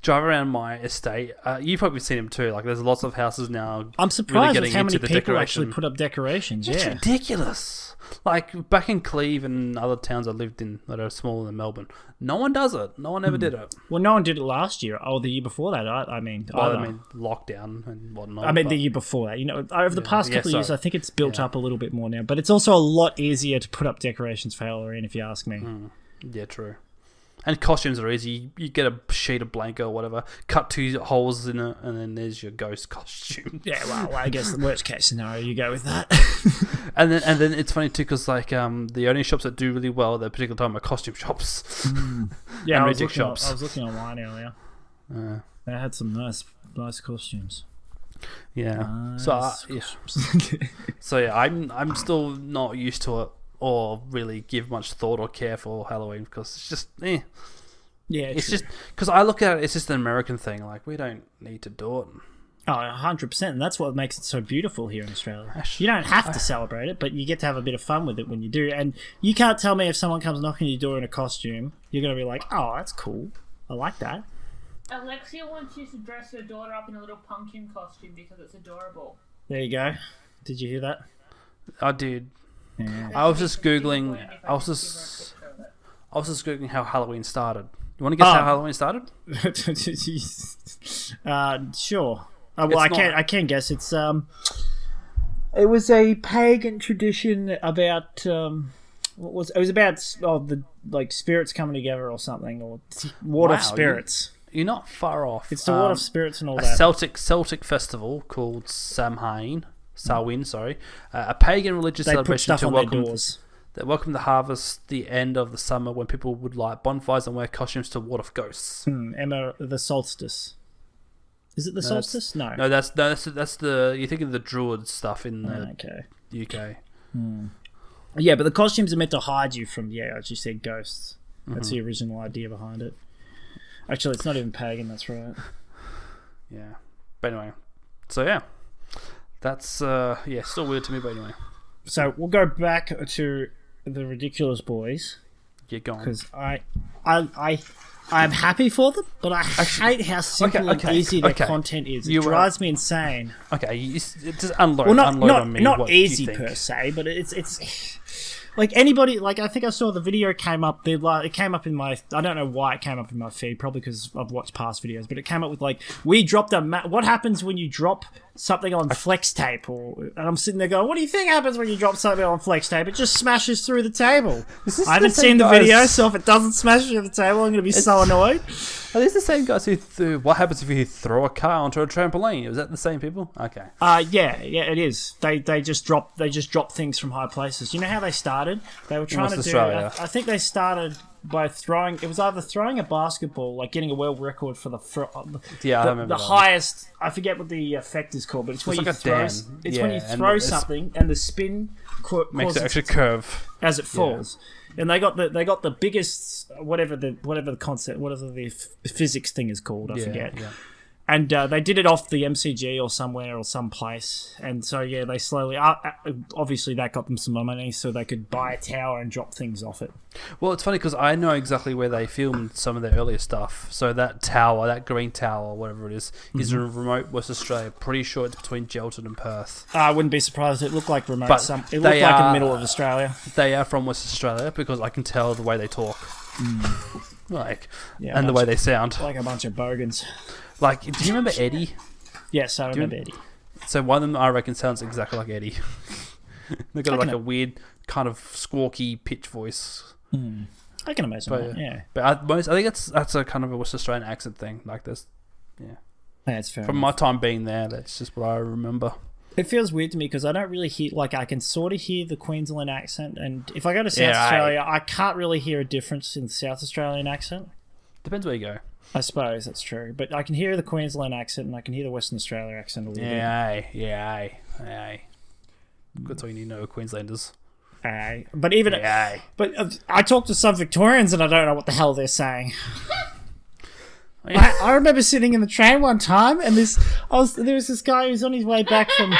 drive around my estate. You've probably seen them too. Like, there's lots of houses now. I'm surprised at how many people actually put up decorations. It's ridiculous. Like, back in Cleve and other towns I lived in that are smaller than Melbourne, no one does it. No one ever did it. Well, no one did it last year. Oh, the year before that. I mean, lockdown and whatnot. I mean, the year before that. Over the past couple of years, I think it's built up a little bit more now. But it's also a lot easier to put up decorations for Halloween, if you ask me. Yeah, true. And costumes are easy. You get a sheet of blanket or whatever, cut 2 holes in it, and then there's your ghost costume. Yeah, well, I guess the worst case scenario, you go with that. and then it's funny too, because like the only shops that do really well at that particular time are costume shops. Yeah, I was looking online earlier. They had some nice costumes. Yeah. So yeah, I'm still not used to it. Or really give much thought or care for Halloween, because it's just Yeah, it's just because I look at it, it's just an American thing. Like, we don't need to do it. Oh, 100%, and that's what makes it so beautiful here in Australia. You don't have to celebrate it, but you get to have a bit of fun with it when you do. And you can't tell me if someone comes knocking your door in a costume, you're gonna be like, "Oh, that's cool. I like that." Alexia wants you to dress her daughter up in a little pumpkin costume because it's adorable. There you go. Did you hear that? I did. I was just googling. I was just googling how Halloween started. You want to guess how Halloween started? Sure. Well, I can guess. It was a pagan tradition about it was about the spirits coming together or something, or water spirits. You're not far off. It's the water spirits and all a that. Celtic festival called Samhain, sorry, a pagan religious celebration to welcome the harvest, the end of the summer, when people would light bonfires and wear costumes to ward off ghosts. Emma, the solstice. Is it the solstice? No, that's the. You think of the Druid stuff in the UK. Yeah, but the costumes are meant to hide you from as you said, ghosts. That's the original idea behind it. Actually, it's not even pagan. That's right. Yeah, but anyway, so yeah, that's still weird to me. But anyway, so we'll go back to the Ridiculous Boys. Get going, because I'm happy for them, but I hate how simple and easy their content is. It drives me insane. Okay, just unload. Well, unload on me. Not what easy you think. per se, but it's like anybody. Like I think I saw the video came up. It came up in my. I don't know why it came up in my feed. Probably because I've watched past videos. But it came up with we dropped what happens when you drop something on flex tape, and I'm sitting there going, what do you think happens when you drop something on flex tape? It just smashes through the table. I haven't seen the video, so if it doesn't smash through the table, I'm going to be so annoyed. Are these the same guys who threw... What happens if you throw a car onto a trampoline? Is that the same people? Okay. Yeah, it is. They just drop things from high places. You know how they started? They were trying to do... I think they started by throwing... It was either throwing a basketball, getting a world record for I remember the highest... I forget what the effect is called, but it's when you throw... It's when you throw something and the spin makes it actually curve as it falls. Yeah. And they got the biggest whatever the concept, whatever the physics thing is called, I forget. Yeah. And they did it off the MCG or somewhere or someplace. And so, they slowly... obviously, that got them some money so they could buy a tower and drop things off it. Well, it's funny because I know exactly where they filmed some of their earlier stuff. So that tower, that green tower, or whatever it is in remote West Australia. Pretty sure it's between Gelton and Perth. I wouldn't be surprised. It looked like remote. It looked like in the middle of Australia. They are from West Australia because I can tell the way they talk. And the way they sound. Like a bunch of bogans. Do you remember Eddie? Yes, I remember Eddie. So one of them, I reckon, sounds exactly like Eddie. They've got a weird kind of squawky pitch voice. I can imagine that, yeah. But I think that's a kind of a West Australian accent thing, like this. Yeah. That's fair From my time being there, that's just what I remember. It feels weird to me because I don't really hear... I can sort of hear the Queensland accent, and if I go to South Australia, I can't really hear a difference in the South Australian accent. Depends where you go. I suppose that's true, but I can hear the Queensland accent and I can hear the Western Australia accent a little bit. Aye. That's all you need to know, Queenslanders. Aye, but I talked to some Victorians and I don't know what the hell they're saying. I remember sitting in the train one time and there was this guy who's on his way back from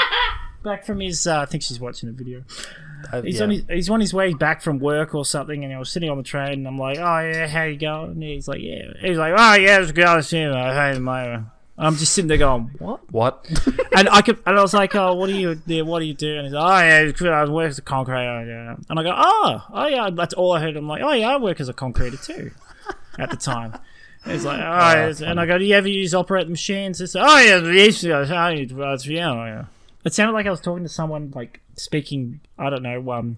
his. I think she's watching a video. He's on his way back from work or something, and I was sitting on the train, and I'm like, "Oh yeah, how you going?" And he's like, "Yeah." He's like, "Oh yeah, it's good. I'm just sitting there going, "What?" and I was like, "Oh, what do you do? What do you do?" And he's like, "Oh yeah, I work as a concreter." Yeah. And I go, "Oh yeah," that's all I heard. I'm like, "Oh yeah, I work as a concreter too," at the time. And he's like, and I go, "Do you ever operate the machines?" It's like, "Oh yeah, yeah." It sounded like I was talking to someone speaking, I don't know,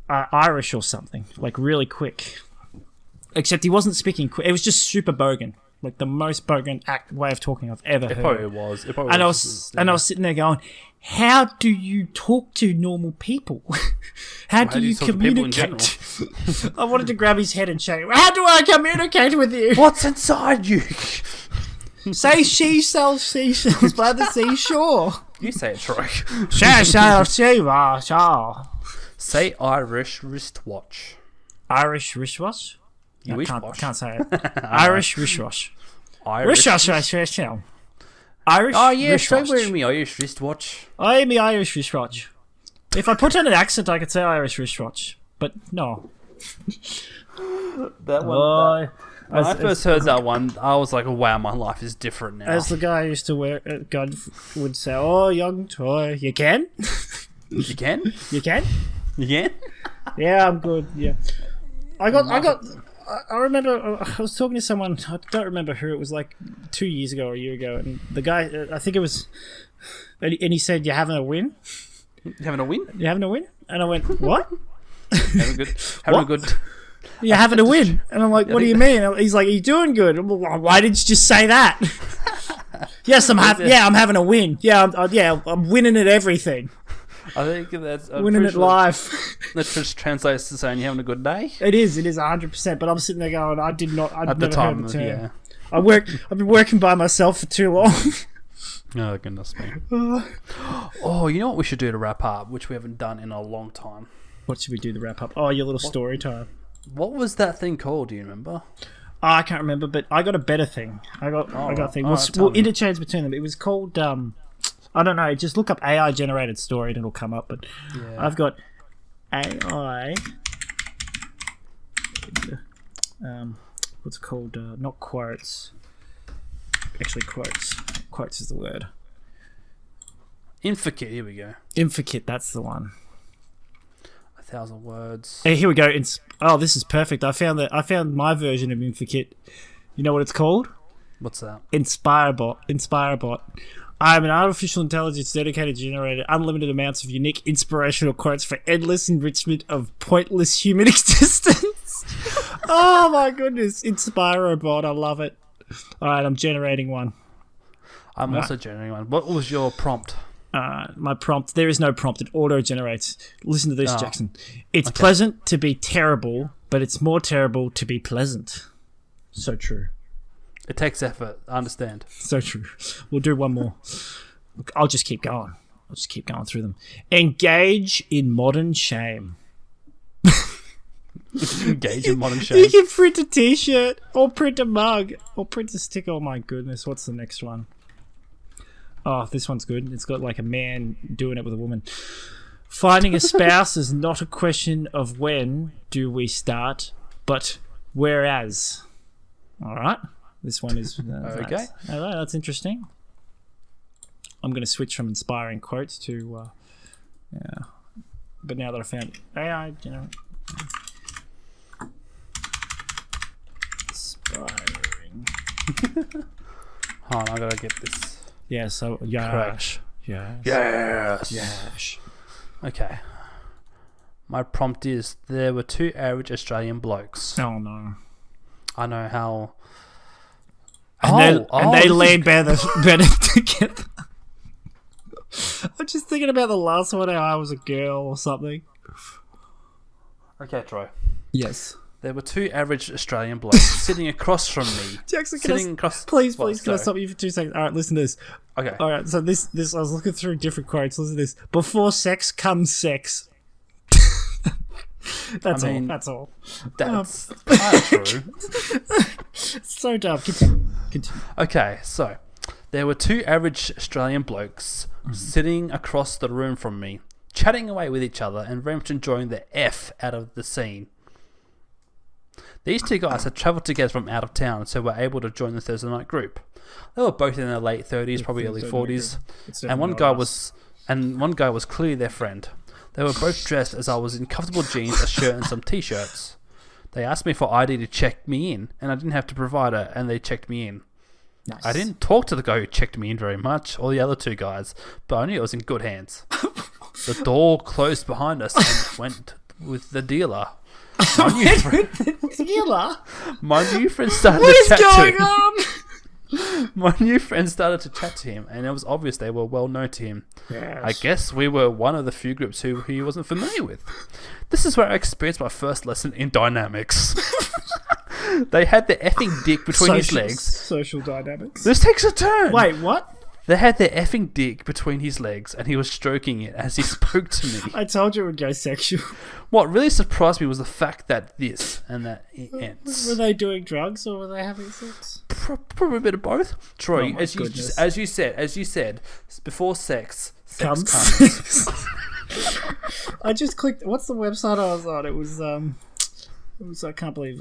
Irish or something, really quick. Except he wasn't speaking quick. It was just super bogan, the most bogan way of talking I've ever heard. Probably was. And I was sitting there going, how do you talk to normal people? How do you communicate? I wanted to grab his head and say, how do I communicate with you? What's inside you? Say she sells seashells by the seashore. You say it, Troy. Say Irish wristwatch. Irish wristwatch? Can't say it. Irish wristwatch. Irish. Irish. Oh yeah, wristwatch. straight wearing me Irish wristwatch. I am the Irish wristwatch. If I put on an accent, I could say Irish wristwatch, but no. That one. When I first heard that one, I was like, oh, wow, my life is different now. As the guy used to wear, God would say, oh, young Troy, you can? You can? You can? You can? Yeah, I'm good. Yeah, I remember I was talking to someone. I don't remember who it was. Like 2 years ago or a year ago, and the guy, I think it was, and he said, "You're having a win." You having a win? You're having a win? And I went, "What?" Having a good. You're having a win, and I'm like, "What do you mean?" And he's like, "Are you doing good?" I'm like, why did you just say that? Yes, I'm having. Yeah, I'm having a win. Yeah, I'm winning at everything. I think that's winning at life. That just translates to saying you're having a good day. It is 100%. But I'm sitting there going, I'd At the never time, heard the term. yeah. I've been working by myself for too long. Oh goodness me. Oh, you know what we should do to wrap up, which we haven't done in a long time. What should we do to wrap up? Oh, your little story time. What was that thing called? Do you remember? Oh, I can't remember, but I got a better thing. I got a thing. We'll interchange between them. It was called I don't know. Just look up AI generated story and it'll come up. But yeah. I've got AI. What's it called? Not quotes. Actually, quotes. Quotes is the word. Infokit. Here we go. Infokit. That's the one. 1,000 words. Hey, here we go. This is perfect. I found my version of Infokit. You know what it's called? What's that? Inspirebot. I'm an artificial intelligence dedicated to generate unlimited amounts of unique inspirational quotes for endless enrichment of pointless human existence. Oh my goodness. Inspirebot. I love it. All right, I'm generating one. I'm also generating one. What was your prompt? My prompt. There is no prompt. It auto-generates. Listen to this, Jackson. It's pleasant to be terrible, but it's more terrible to be pleasant. So true. It takes effort. I understand. So true. We'll do one more. Look, I'll just keep going. I'll just keep going through them. Engage in modern shame. Engage in modern shame. You can print a t-shirt or print a mug or print a sticker. Oh my goodness. What's the next one? Oh, this one's good. It's got like a man doing it with a woman. Finding a spouse is not a question of when do we start, but whereas. All right. This one is... okay. All right, that's interesting. I'm going to switch from inspiring quotes to... yeah. But now that I found AI, inspiring. Hold on, I got to get this. Yeah, so... Correct. Yes. Okay. My prompt is, there were two average Australian blokes. Oh, no. I know how... And they lay better together. I'm just thinking about the last one. I was a girl or something. Okay, Troy. Yes. There were two average Australian blokes sitting across from me. Jackson, please, can I stop you for 2 seconds? All right, listen to this. Okay. All right, so this I was looking through different quotes. Listen to this. Before sex comes sex. That's all. That's kind of true. It's so dumb. Continue. Okay, so there were two average Australian blokes sitting across the room from me, chatting away with each other and very much enjoying the F out of the scene. These two guys had travelled together from out of town, so were able to join the Thursday night group. They were both in their late 30s, probably early 40s, and one guy was clearly their friend. They were both dressed as I was in comfortable jeans, a shirt, and some t-shirts. They asked me for ID to check me in, and I didn't have to provide it, and they checked me in. Nice. I didn't talk to the guy who checked me in very much, or the other two guys, but I knew I was in good hands. The door closed behind us and went with the dealer. My new friend started to chat to him. My new friend started to chat to him, and it was obvious they were well known to him. Yes. I guess we were one of the few groups who he wasn't familiar with. This is where I experienced my first lesson in dynamics. They had their effing dick between his legs. Social dynamics. This takes a turn. Wait, what? They had their effing dick between his legs, and he was stroking it as he spoke to me. I told you it would go sexual. What really surprised me was the fact that this and that it ends. Were they doing drugs or were they having sex? Probably a bit of both. Troy, as you said, before sex comes. I just clicked. What's the website I was on? It was I can't believe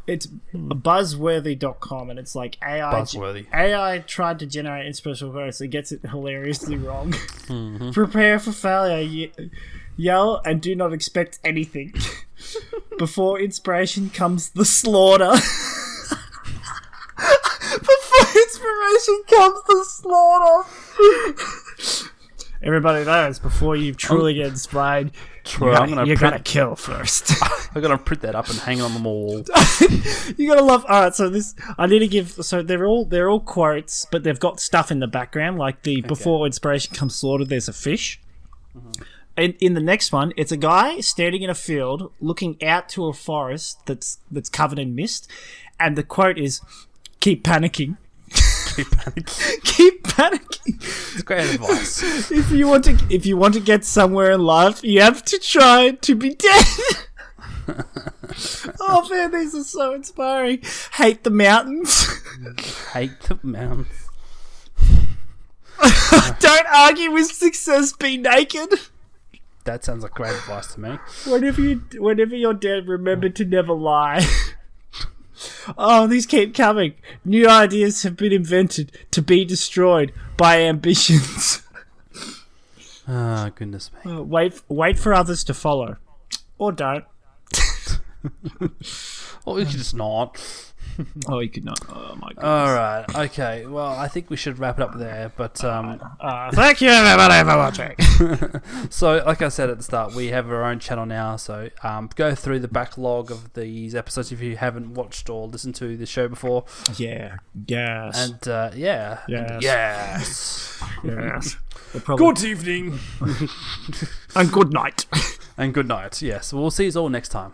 It's buzzworthy.com, and it's like Buzzworthy. AI tried to generate inspirational quotes and gets it hilariously wrong. Prepare for failure. Yell and do not expect anything. Before inspiration comes the slaughter. Before inspiration comes the slaughter. Everybody knows, before you truly get inspired, you gotta kill first. I'm gonna print that up and hang it on the wall. You gotta love. All right, so this I need to give. So they're all quotes, but they've got stuff in the background, like the before inspiration comes slaughter. There's a fish. And in the next one, it's a guy standing in a field, looking out to a forest that's covered in mist, and the quote is, "Keep panicking." Keep panicking. Keep panicking. It's great advice. If you want to get somewhere in life, you have to try to be dead. Oh man, these are so inspiring. Hate the mountains. Hate the mountains. Don't argue with success. Be naked. That sounds like great advice to me. Whenever you're dead, remember to never lie. Oh, these keep coming. New ideas have been invented to be destroyed by ambitions. Oh, goodness me. Wait for others to follow. Or don't. Or you could just not. Oh, you could not. Oh, my goodness. Alright, okay. Well, I think we should wrap it up there. But thank you, everybody, for watching. So, like I said at the start, we have our own channel now. So, go through the backlog of these episodes if you haven't watched or listened to the show before. Yeah. Yes. And, yeah. Yes. Yes. Yes. Good evening. And good night. And good night. Yes. We'll see you all next time.